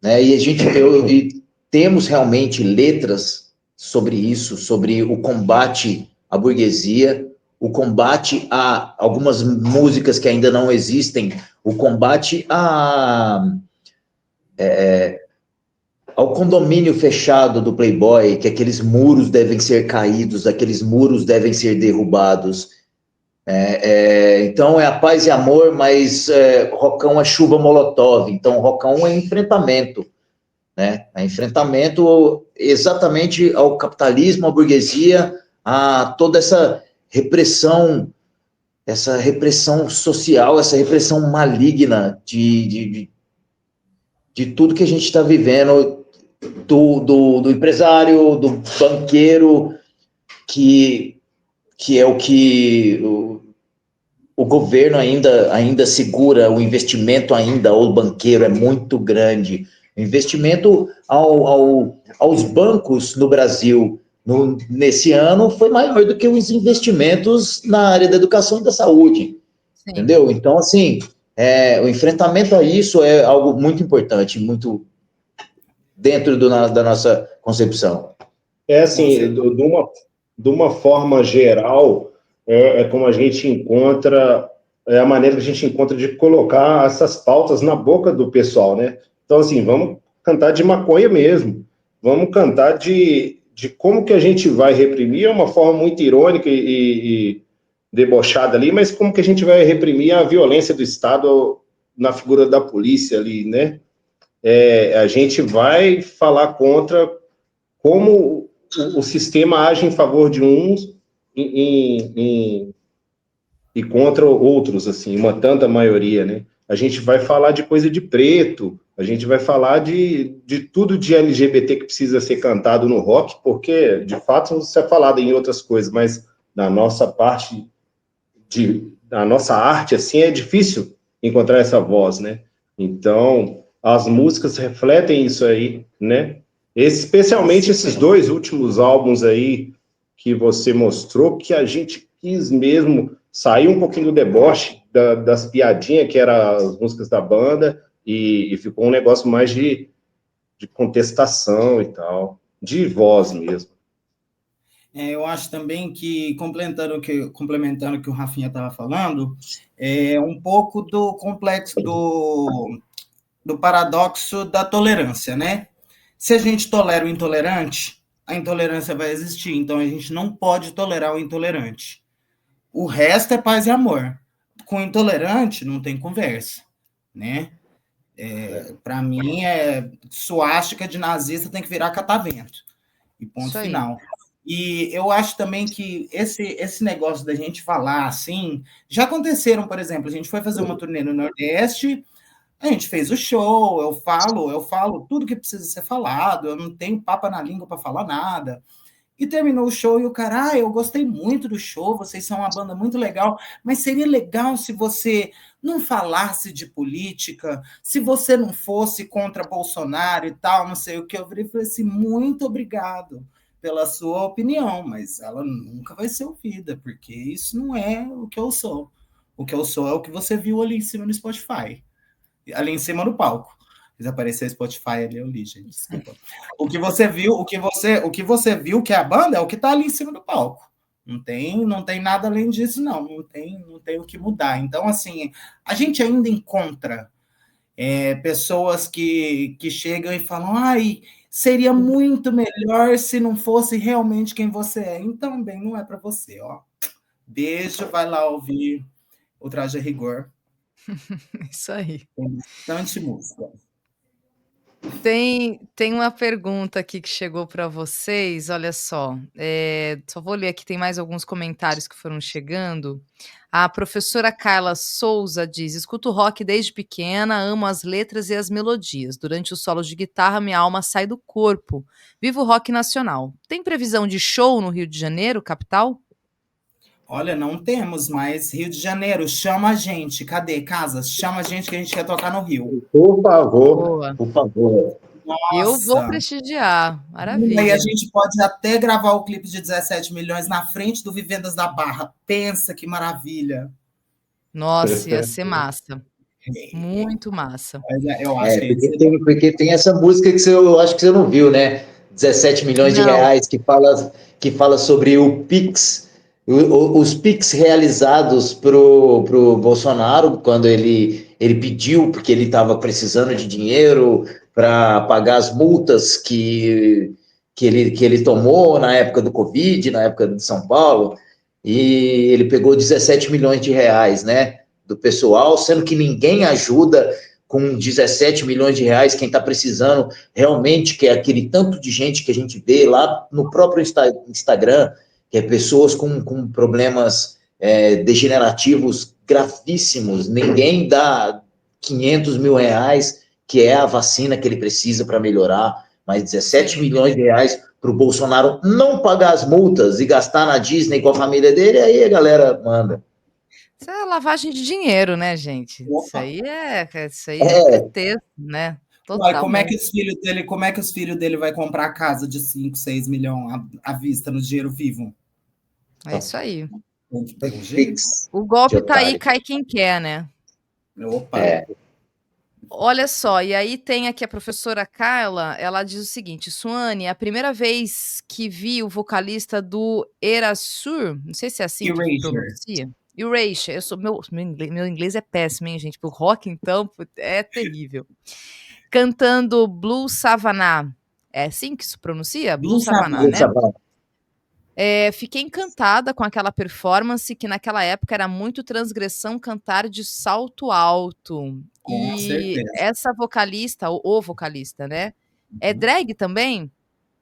né? E temos realmente letras sobre isso, sobre o combate à burguesia, o combate a algumas músicas que ainda não existem, o combate ao condomínio fechado do Playboy, que aqueles muros devem ser caídos, aqueles muros devem ser derrubados. Então é a paz e amor, mas Rockão é chuva molotov, então Rockão é enfrentamento, né? É enfrentamento exatamente ao capitalismo, à burguesia, a toda essa repressão social, essa repressão maligna de tudo que a gente está vivendo, do empresário, do banqueiro, que é o que o governo ainda segura, o investimento ainda, o banqueiro é muito grande. O investimento aos bancos no Brasil nesse ano foi maior do que os investimentos na área da educação e da saúde. Sim. Entendeu? Então, assim, o enfrentamento a isso é algo muito importante, muito dentro da nossa concepção. Assim, de uma forma geral, como a gente encontra, a maneira que a gente encontra de colocar essas pautas na boca do pessoal, né? Então, assim, vamos cantar de maconha mesmo, vamos cantar de como que a gente vai reprimir, é uma forma muito irônica e debochada ali, mas como que a gente vai reprimir a violência do Estado na figura da polícia ali, né? A gente vai falar contra como o sistema age em favor de uns e contra outros, assim, uma tanta maioria, né? A gente vai falar de coisa de preto, a gente vai falar de tudo de LGBT que precisa ser cantado no rock, porque, de fato, isso é falado em outras coisas, mas na nossa parte, da nossa arte, assim, é difícil encontrar essa voz, né? Então, as músicas refletem isso aí, né? Especialmente esses dois últimos álbuns aí que você mostrou, que a gente quis mesmo sair um pouquinho do deboche, das piadinhas que eram as músicas da banda, e ficou um negócio mais de contestação e tal, de voz mesmo. Eu acho também que, complementando o que o Rafinha estava falando, um pouco do complexo, do paradoxo da tolerância, né? Se a gente tolera o intolerante, a intolerância vai existir, então a gente não pode tolerar o intolerante. O resto é paz e amor. Com o intolerante, não tem conversa, né? Para mim, suástica de nazista tem que virar catavento. E ponto final. E eu acho também que esse negócio da gente falar assim, já aconteceram, por exemplo, a gente foi fazer uma turnê no Nordeste, a gente fez o show, eu falo tudo que precisa ser falado, eu não tenho papa na língua para falar nada. E terminou o show e o cara, eu gostei muito do show, vocês são uma banda muito legal, mas seria legal se você não falasse de política, se você não fosse contra Bolsonaro e tal, não sei o que. Eu virei e falei assim, muito obrigado pela sua opinião, mas ela nunca vai ser ouvida, porque isso não é o que eu sou. O que eu sou é o que você viu ali em cima no Spotify, ali em cima do palco. Desapareceu o Spotify ali, eu li, gente, desculpa. O que você viu que é a banda é o que está ali em cima do palco. Não tem nada além disso, não tem o que mudar. Então, assim, a gente ainda encontra pessoas que chegam e falam, seria muito melhor se não fosse realmente quem você é. Então, bem, não é para você, ó. Beijo, vai lá ouvir o Traje a Rigor. Isso aí. Tem bastante música. Tem uma pergunta aqui que chegou para vocês, olha só, só vou ler aqui, tem mais alguns comentários que foram chegando. A professora Carla Souza diz: "Escuto rock desde pequena, amo as letras e as melodias. Durante os solos de guitarra, minha alma sai do corpo. Vivo o rock nacional. Tem previsão de show no Rio de Janeiro, capital?" Olha, não temos, mas Rio de Janeiro, chama a gente. Cadê, Casas? Chama a gente que a gente quer tocar no Rio. Por favor, Boa. por favor. Eu vou Nossa! prestigiar, E aí a maravilha. gente pode até gravar o clipe de 17 milhões na frente do Vivendas da Barra. Pensa que maravilha. Nossa, ia ser massa. Muito massa. Eu acho que Porque tem essa música que eu acho que você não viu, né? 17 milhões de Não. reais, que fala sobre o Pix, os Pix realizados pro Bolsonaro, quando ele pediu, porque ele estava precisando de dinheiro para pagar as multas que ele tomou na época do Covid, na época de São Paulo, e ele pegou 17 milhões de reais, né? Do pessoal, sendo que ninguém ajuda com 17 milhões de reais, quem está precisando realmente, que é aquele tanto de gente que a gente vê lá no próprio Instagram, que é pessoas com problemas degenerativos gravíssimos, ninguém dá 500 mil reais, que é a vacina que ele precisa para melhorar, mas 17 Sim. milhões de reais para o Bolsonaro não pagar as multas e gastar na Disney com a família dele, aí a galera manda. Isso é lavagem de dinheiro, né, gente? Opa. Isso aí é pretexto, né? Uai, como é que Totalmente. os filhos dele vai comprar a casa de 5, 6 milhões à vista no dinheiro vivo? É isso aí. Tem que ter um jeito. O golpe tá aí, cai quem quer, né? Opa. Olha só, e aí tem aqui a professora Carla, ela diz o seguinte: "Suane, a primeira vez que vi o vocalista do Erasure", não sei se é assim que Erasure. pronuncia. Erasure, meu inglês é péssimo, hein, gente, pro rock então, é terrível. Cantando Blue Savannah, é assim que se pronuncia? Blue Savannah, né? Fiquei encantada com aquela performance que naquela época era muito transgressão cantar de salto alto. Com E certeza. essa vocalista, o vocalista, né, é drag também?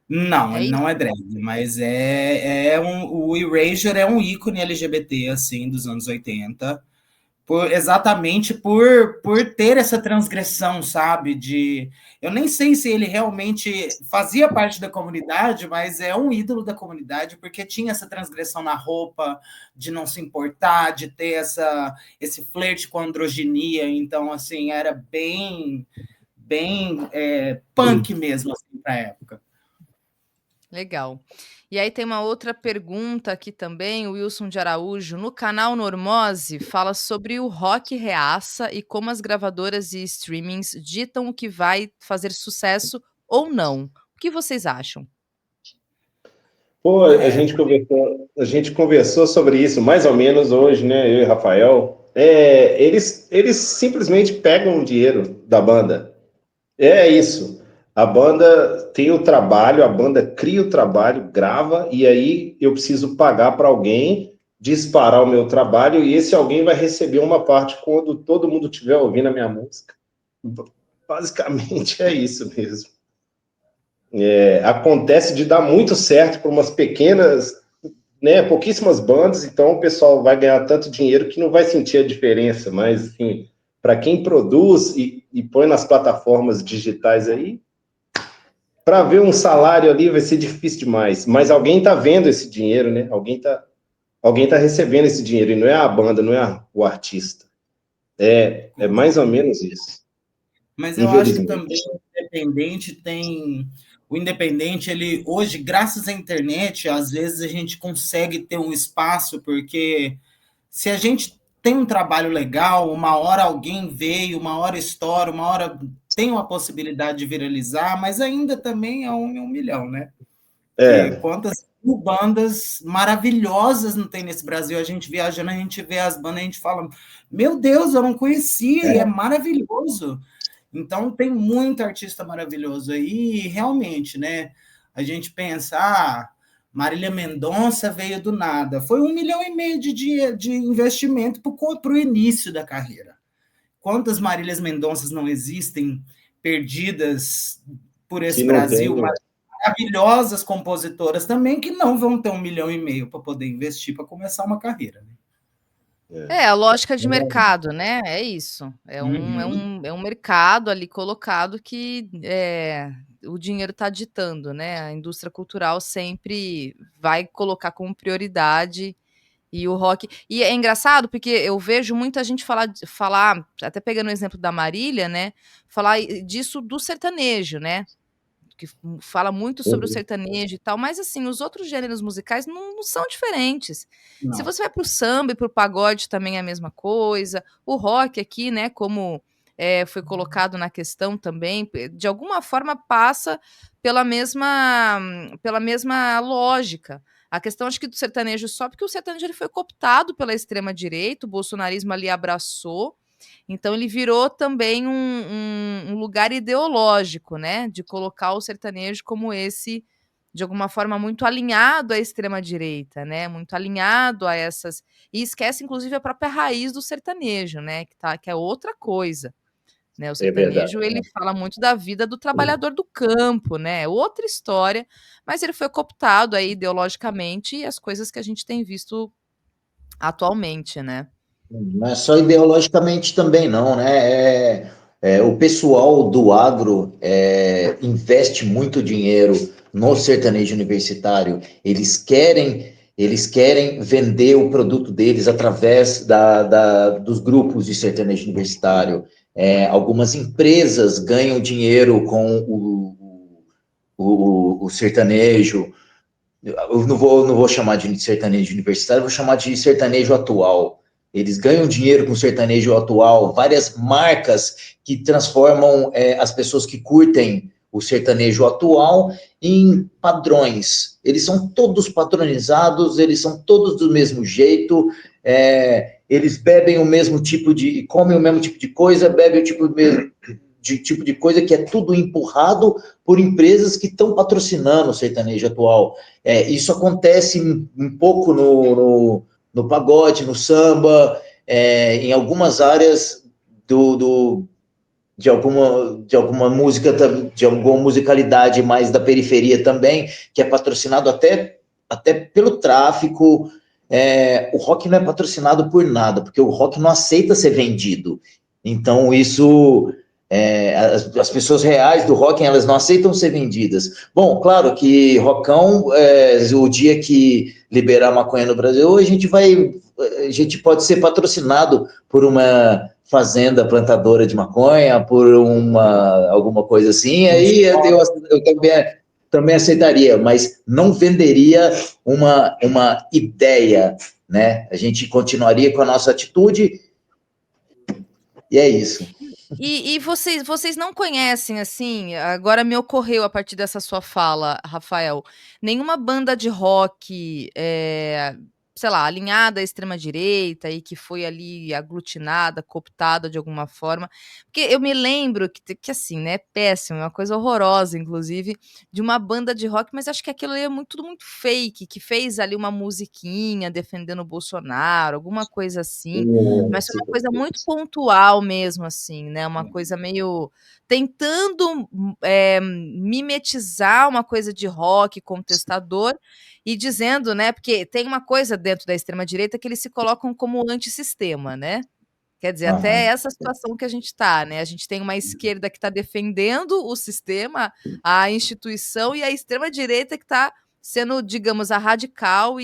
Não, É ele isso? não é drag, mas o Erasure é um ícone LGBT, assim, dos anos 80, exatamente por ter essa transgressão, sabe? Eu nem sei se ele realmente fazia parte da comunidade, mas é um ídolo da comunidade, porque tinha essa transgressão na roupa, de não se importar, de ter esse flerte com a androginia, então, assim, era bem punk mesmo, assim, para a época. Legal. E aí tem uma outra pergunta aqui também, o Wilson de Araújo, no canal Normose, fala sobre o rock reaça e como as gravadoras e streamings ditam o que vai fazer sucesso ou não. O que vocês acham? Pô, a gente conversou sobre isso mais ou menos hoje, né? Eu e Rafael. Eles simplesmente pegam o dinheiro da banda. É isso. A banda tem o trabalho, a banda cria o trabalho, grava, e aí eu preciso pagar para alguém disparar o meu trabalho, e esse alguém vai receber uma parte quando todo mundo estiver ouvindo a minha música. Basicamente é isso mesmo. Acontece de dar muito certo para umas pequenas, né, pouquíssimas bandas, então o pessoal vai ganhar tanto dinheiro que não vai sentir a diferença, mas assim, para quem produz e põe nas plataformas digitais aí, para ver um salário ali vai ser difícil demais, mas alguém está vendo esse dinheiro, né? Alguém tá recebendo esse dinheiro, e não é a banda, não é o artista. É mais ou menos isso. Mas eu acho que também o independente, ele hoje, graças à internet, às vezes a gente consegue ter um espaço, porque se a gente tem um trabalho legal, uma hora alguém veio, uma hora estoura, uma hora tem uma possibilidade de viralizar, mas ainda também é 1 em 1 milhão, né? Porque quantas bandas maravilhosas não tem nesse Brasil? A gente viajando, a gente vê as bandas, a gente fala, meu Deus, eu não conhecia, e é maravilhoso. Então, tem muito artista maravilhoso aí, e realmente, né? A gente pensa, Marília Mendonça veio do nada. Foi 1,5 milhão de investimento para o início da carreira. Quantas Marílias Mendonças não existem perdidas por esse Que não Brasil, tem. maravilhosas compositoras também, que não vão ter 1,5 milhão para poder investir para começar uma carreira. Né? É, a lógica de mercado, né? É isso. É um mercado ali colocado que o dinheiro está ditando, né? A indústria cultural sempre vai colocar como prioridade e o rock. E é engraçado porque eu vejo muita gente falar, até pegando o exemplo da Marília, né? Falar disso do sertanejo, né? Que fala muito sobre o sertanejo e tal, mas assim, os outros gêneros musicais não são diferentes. Não. Se você vai para o samba e para o pagode também é a mesma coisa. O rock aqui, né, como foi colocado na questão também, de alguma forma passa pela mesma lógica. A questão, acho que do sertanejo só porque o sertanejo ele foi cooptado pela extrema-direita, o bolsonarismo ali abraçou, então ele virou também um lugar ideológico, né, de colocar o sertanejo como esse, de alguma forma, muito alinhado à extrema-direita, né, muito alinhado a essas... E esquece, inclusive, a própria raiz do sertanejo, né, que é outra coisa. Né, o É verdade. sertanejo, ele fala muito da vida do trabalhador do campo, né, outra história, mas ele foi cooptado aí ideologicamente e as coisas que a gente tem visto atualmente, né. Não é só ideologicamente também, não, né? O pessoal do agro investe muito dinheiro no sertanejo universitário. Eles querem vender o produto deles através dos grupos de sertanejo universitário. Algumas empresas ganham dinheiro com o sertanejo. Eu não vou chamar de sertanejo universitário, vou chamar de sertanejo atual. Eles ganham dinheiro com o sertanejo atual, várias marcas que transformam as pessoas que curtem o sertanejo atual em padrões. Eles são todos padronizados, eles são todos do mesmo jeito, eles bebem o mesmo tipo de... comem o mesmo tipo de coisa, bebem o tipo de coisa que é tudo empurrado por empresas que estão patrocinando o sertanejo atual. Isso acontece um pouco no pagode, no samba, em algumas áreas de alguma música, de alguma musicalidade mais da periferia também, que é patrocinado até pelo tráfico. O rock não é patrocinado por nada, porque o rock não aceita ser vendido. Então, isso... as pessoas reais do rock, elas não aceitam ser vendidas. Bom, claro que rockão, o dia que liberar maconha no Brasil, a gente pode ser patrocinado por uma fazenda plantadora de maconha, por alguma coisa assim, aí eu também aceitaria, mas não venderia uma ideia, né? A gente continuaria com a nossa atitude, e é isso. E vocês não conhecem, assim, agora me ocorreu a partir dessa sua fala, Rafael, nenhuma banda de rock, sei lá, alinhada à extrema-direita e que foi ali aglutinada, cooptada de alguma forma? Porque eu me lembro que assim, né, péssimo, é uma coisa horrorosa, inclusive, de uma banda de rock, mas acho que aquilo ali é tudo muito fake, que fez ali uma musiquinha defendendo o Bolsonaro, alguma coisa assim. Mas foi uma coisa muito pontual mesmo, assim, né, uma coisa meio tentando, mimetizar uma coisa de rock contestador e dizendo, né, porque tem uma coisa dentro da extrema direita que eles se colocam como antissistema, né. Quer dizer, até essa situação que a gente está, né, a gente tem uma esquerda que está defendendo o sistema, a instituição, e a extrema direita que está sendo, digamos, a radical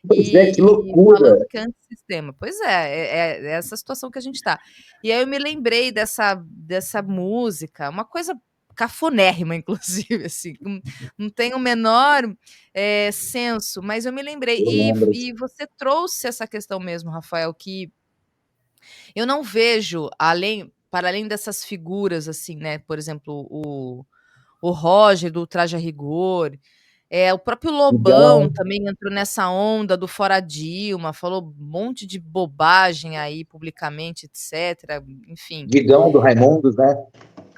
Pois é, que e loucura. falando que é antissistema. Pois é essa situação que a gente está. E aí eu me lembrei dessa música, uma coisa cafonérrima, inclusive, assim, não tem o menor senso, mas eu me lembrei. E você trouxe essa questão mesmo, Rafael, que eu não vejo, para além dessas figuras, assim, né? Por exemplo, o Roger do Traje a Rigor, o próprio Lobão Digão, também entrou nessa onda do Fora Dilma, falou um monte de bobagem aí publicamente, etc. Enfim. Digão do Raimundos, né?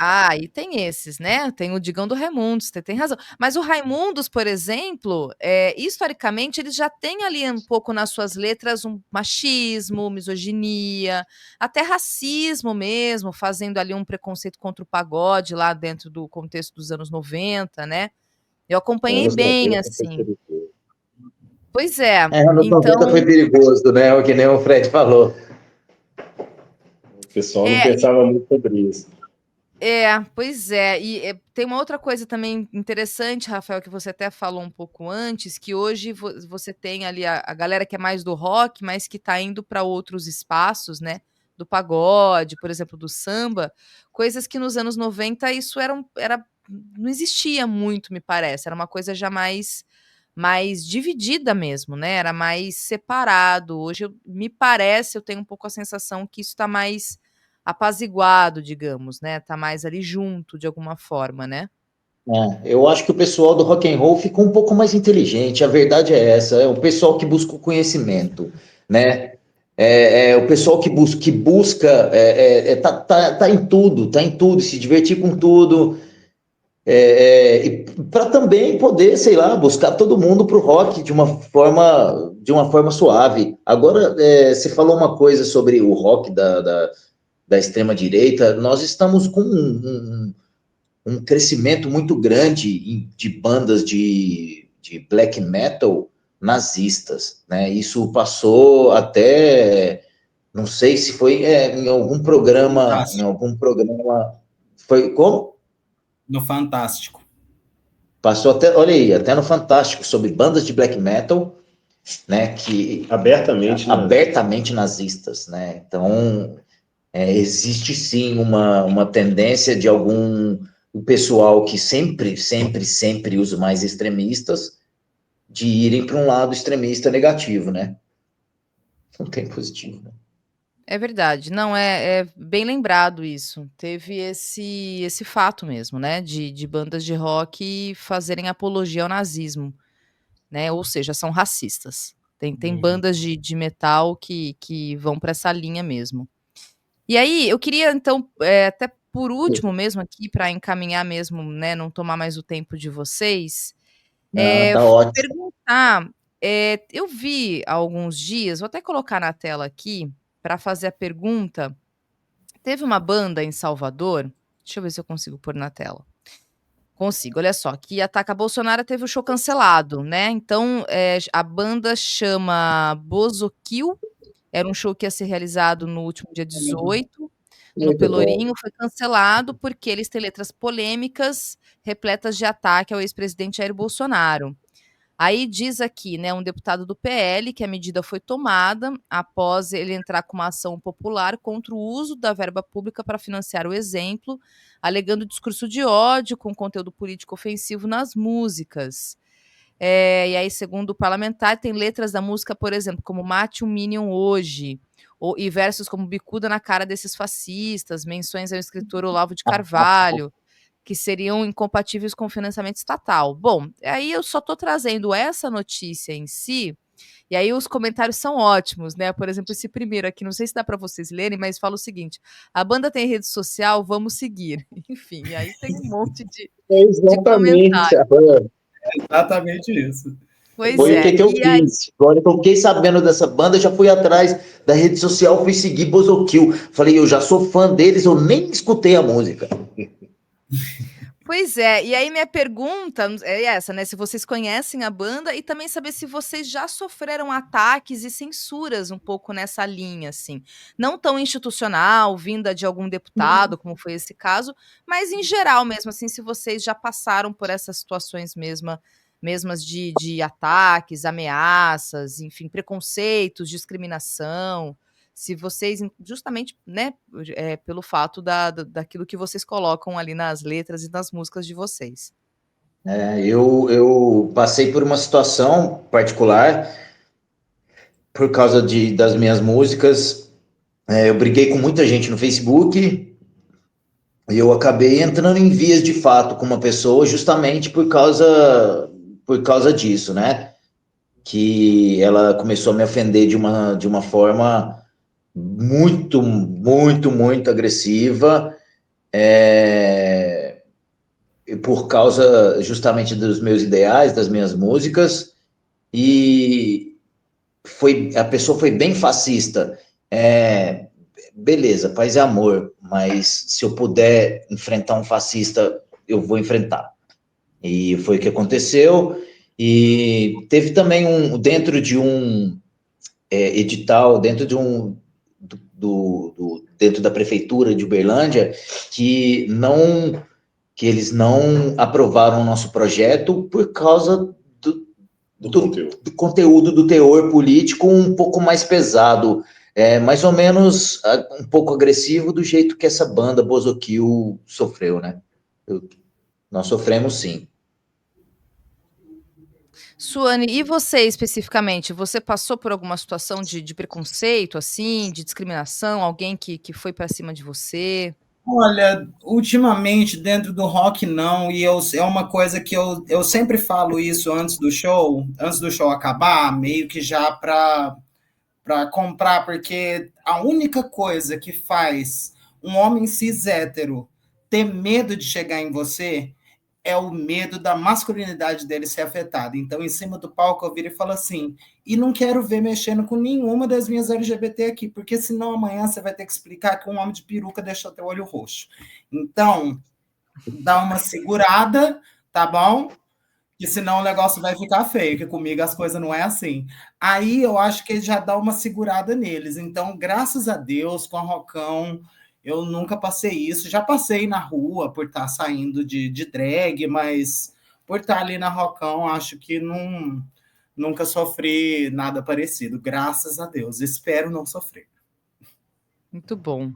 Ah, e tem esses, né, tem o Digão do Raimundos, você tem razão. Mas o Raimundos, por exemplo, historicamente, eles já têm ali um pouco nas suas letras um machismo, misoginia, até racismo mesmo, fazendo ali um preconceito contra o pagode lá dentro do contexto dos anos 90, né. Eu acompanhei Anos bem, 90 foi assim. perigoso. Pois é, Anos 90 foi então perigoso, né? O que nem o Fred falou. O pessoal não é, pensava muito sobre isso. Pois é. E, tem uma outra coisa também interessante, Rafael, que você até falou um pouco antes, que hoje você tem ali a galera que é mais do rock, mas que está indo para outros espaços, né, do pagode, por exemplo, do samba, coisas que nos anos 90 isso era não existia muito, me parece, era uma coisa já mais dividida mesmo, né, era mais separado. Hoje me parece, eu tenho um pouco a sensação que isso está mais apaziguado, digamos, né, tá mais ali junto de alguma forma, né. Eu acho que o pessoal do rock and roll ficou um pouco mais inteligente, a verdade é essa, é o pessoal que busca o conhecimento, né? O pessoal que busca tá em tudo, se divertir com tudo, para também poder, sei lá, buscar todo mundo para o rock de uma forma suave. Agora, você falou uma coisa sobre o rock da extrema direita, nós estamos com um crescimento muito grande de bandas de black metal nazistas, né? Isso passou até, não sei se foi em Fantástico. algum programa, foi como? No Fantástico. Passou até, olha aí, até no Fantástico, sobre bandas de black metal, né, que Abertamente nazista. abertamente nazistas, né? Então, existe sim uma tendência de o pessoal que sempre, sempre, sempre os mais extremistas de irem para um lado extremista negativo, né? Não tem positivo, né? É verdade. Não, é bem lembrado isso. Teve esse fato mesmo, né, de bandas de rock fazerem apologia ao nazismo, né, ou seja, são racistas. Tem Uhum. bandas de metal que vão para essa linha mesmo. E aí, eu queria então, até por último mesmo aqui, para encaminhar mesmo, né, não tomar mais o tempo de vocês, Não, tá f ótimo. perguntar, eu vi há alguns dias, vou até colocar na tela aqui, para fazer a pergunta, teve uma banda em Salvador, deixa eu ver se eu consigo pôr na tela. Consigo, olha só, que Ataca Bolsonaro teve o show cancelado, né, então, a banda chama Bozoquil, era um show que ia ser realizado no último dia 18, no Muito bom. Pelourinho, foi cancelado, porque eles têm letras polêmicas, repletas de ataque ao ex-presidente Jair Bolsonaro. Aí diz aqui, né, um deputado do PL que a medida foi tomada após ele entrar com uma ação popular contra o uso da verba pública para financiar o Exemplo, alegando discurso de ódio com conteúdo político ofensivo nas músicas. E aí, segundo o parlamentar, tem letras da música, por exemplo, como Mate um Minion hoje, e versos como Bicuda na cara desses fascistas, menções ao escritor Olavo de Carvalho, que seriam incompatíveis com o financiamento estatal. Bom, aí eu só estou trazendo essa notícia em si, e aí os comentários são ótimos, né? Por exemplo, esse primeiro aqui, não sei se dá para vocês lerem, mas fala o seguinte: a banda tem rede social, vamos seguir. Enfim, e aí tem um monte de Exatamente. comentários. Exatamente isso. Pois Foi o que é. que eu E aí, fiz. Quando eu fiquei sabendo dessa banda, já fui atrás da rede social, fui seguir Bozoquil. Falei, eu já sou fã deles, eu nem escutei a música. Pois é, e aí minha pergunta é essa, né, se vocês conhecem a banda e também saber se vocês já sofreram ataques e censuras um pouco nessa linha, assim. Não tão institucional, vinda de algum deputado, como foi esse caso, mas em geral mesmo, assim, se vocês já passaram por essas situações mesmas de ataques, ameaças, enfim, preconceitos, discriminação, se vocês justamente, né, pelo fato daquilo que vocês colocam ali nas letras e nas músicas de vocês. Eu passei por uma situação particular por causa das minhas músicas. Eu briguei com muita gente no Facebook e eu acabei entrando em vias de fato com uma pessoa justamente por causa disso, né? Que ela começou a me ofender de uma forma muito, muito, muito agressiva. por causa justamente dos meus ideais, das minhas músicas, e a pessoa foi bem fascista. Beleza, paz e amor, mas se eu puder enfrentar um fascista, eu vou enfrentar. E foi o que aconteceu. E teve também dentro de um edital, dentro de dentro da prefeitura de Uberlândia, que eles não aprovaram o nosso projeto por causa do conteúdo, do teor político um pouco mais pesado, mais ou menos um pouco agressivo do jeito que essa banda Bozo Kill sofreu, né? Nós sofremos sim. Suane, e você especificamente? Você passou por alguma situação de preconceito, assim, de discriminação? Alguém que foi para cima de você? Olha, ultimamente, dentro do rock, não, e é uma coisa que eu sempre falo isso antes do show acabar, meio que já para comprar, porque a única coisa que faz um homem cis hétero ter medo de chegar em você é o medo da masculinidade dele ser afetada. Então, em cima do palco, eu viro e falo assim, e não quero ver mexendo com nenhuma das minhas LGBT aqui, porque senão amanhã você vai ter que explicar que um homem de peruca deixou teu olho roxo. Então, dá uma segurada, tá bom? Que senão o negócio vai ficar feio, que comigo as coisas não é assim. Aí eu acho que já dá uma segurada neles. Então, graças a Deus, com a Rockão, eu nunca passei isso. Já passei na rua por estar saindo de drag, mas por estar ali na Rockão, acho que nunca sofri nada parecido. Graças a Deus. Espero não sofrer. Muito bom.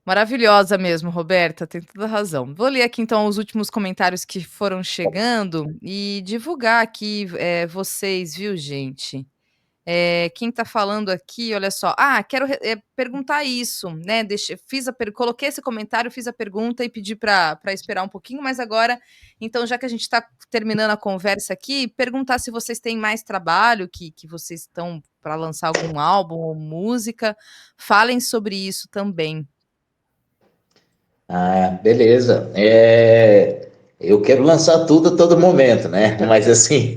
Maravilhosa mesmo, Roberta, tem toda razão. Vou ler aqui então os últimos comentários que foram chegando e divulgar aqui vocês, viu, gente? Quem tá falando aqui, olha só. Quero perguntar isso, né? Coloquei esse comentário, fiz a pergunta e pedi para esperar um pouquinho, mas agora, então, já que a gente está terminando a conversa aqui, perguntar se vocês têm mais trabalho, que vocês estão para lançar algum álbum ou música, falem sobre isso também. Beleza. Eu quero lançar tudo a todo momento, né? Mas assim,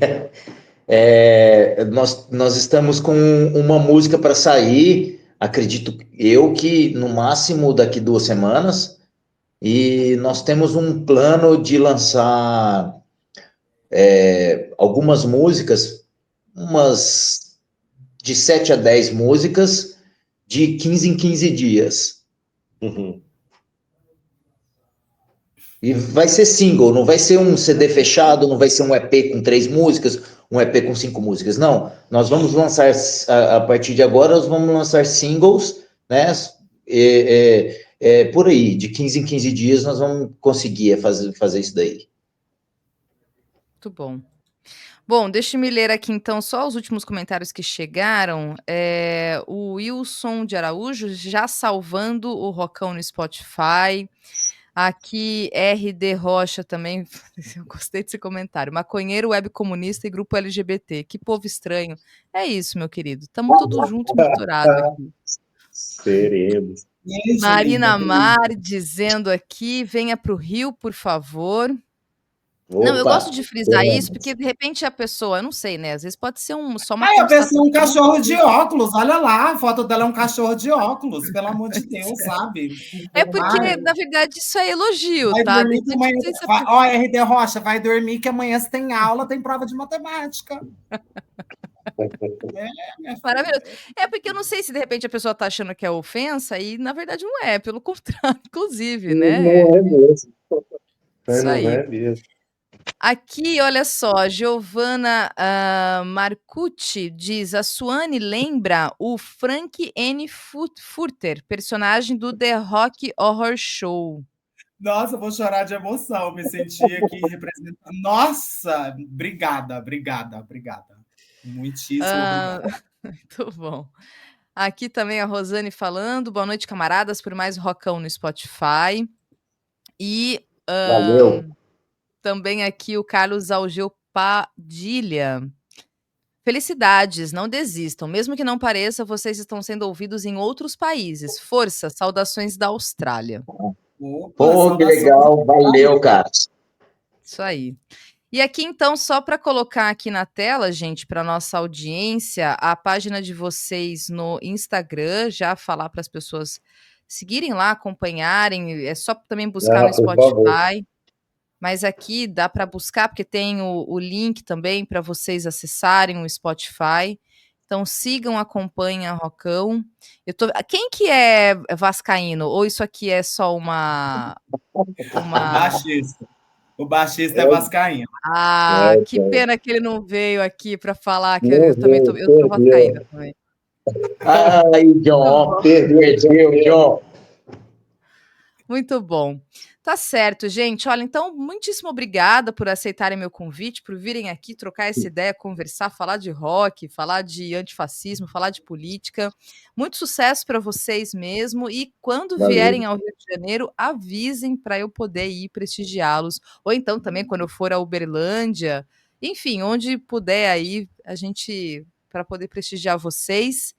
nós estamos com uma música para sair, acredito eu que no máximo daqui 2 semanas, e nós temos um plano de lançar algumas músicas, umas de 7 a 10 músicas, de 15 em 15 dias. Uhum. E vai ser single, não vai ser um CD fechado, não vai ser um EP com 3 músicas, um EP com 5 músicas, não. Nós vamos lançar, a partir de agora, nós vamos lançar singles, né? Por aí, de 15 em 15 dias nós vamos conseguir fazer isso daí. Muito bom. Bom, deixa-me ler aqui então só os últimos comentários que chegaram. O Wilson de Araújo já salvando o Rockão no Spotify. Aqui, RD Rocha também, eu gostei desse comentário. Maconheiro, web comunista e grupo LGBT. Que povo estranho. É isso, meu querido. Estamos todos juntos misturados aqui. Seremos. Marina Mar dizendo aqui, venha para o Rio, por favor. Não, eu gosto de frisar isso, porque de repente a pessoa, eu não sei, né? Às vezes pode ser só uma a pessoa um constatação. cachorro de óculos, olha lá, a foto dela é um cachorro de óculos, pelo amor de Deus, sabe? Porque, na verdade, isso é elogio, Vai tá? dormir que amanhã... Ó, RD Rocha, vai dormir que amanhã você tem aula, tem prova de matemática. Maravilhoso. Porque eu não sei se de repente a pessoa tá achando que é ofensa e na verdade não é, pelo contrário, inclusive, né? Não é mesmo. Isso aí. Não é mesmo. Aqui, olha só, Giovana Marcucci diz: a Suane lembra o Frank N. Furter, personagem do The Rock Horror Show. Nossa, eu vou chorar de emoção, me senti aqui representando. Nossa, obrigada. Muitíssimo obrigada. Muito bom. Aqui também a Rosane falando, boa noite, camaradas, por mais rockão no Spotify. E Valeu. Também aqui o Carlos Algeu Padilha. Felicidades, não desistam. Mesmo que não pareça, vocês estão sendo ouvidos em outros países. Força, saudações da Austrália. Pô, que legal, valeu, cara. Isso aí. E aqui, então, só para colocar aqui na tela, gente, para nossa audiência, a página de vocês no Instagram, já falar para as pessoas seguirem lá, acompanharem, é só também buscar no por favor. Spotify. Mas aqui dá para buscar, porque tem o link também para vocês acessarem o Spotify. Então sigam, acompanhem a Rocão. Quem que é vascaíno? Ou isso aqui é só uma... O baixista. O baixista é vascaíno. Ah, que pena que ele não veio aqui para falar, que Não eu também veio, eu sou vascaína também. Ai, John, perdeu, John. Muito bom. Tá certo, gente. Olha, então, muitíssimo obrigada por aceitarem meu convite, por virem aqui trocar essa ideia, conversar, falar de rock, falar de antifascismo, falar de política. Muito sucesso para vocês mesmo. E quando Valeu. vierem ao Rio de Janeiro, avisem para eu poder ir prestigiá-los. Ou então também quando eu for a Uberlândia, enfim, onde puder aí, a gente para poder prestigiar vocês.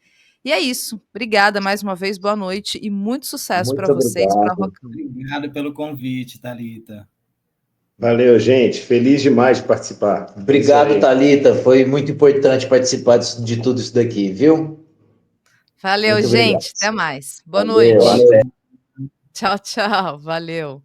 E é isso. Obrigada mais uma vez, boa noite e muito sucesso para Muito vocês, para a obrigado. Rocão. Obrigado pelo convite, Thalita. Valeu, gente. Feliz demais de participar. Obrigado, Thalita. Foi muito importante participar de tudo isso daqui, viu? Valeu, Muito gente. obrigado. Até mais. Boa Valeu, noite. até. Tchau, tchau. Valeu.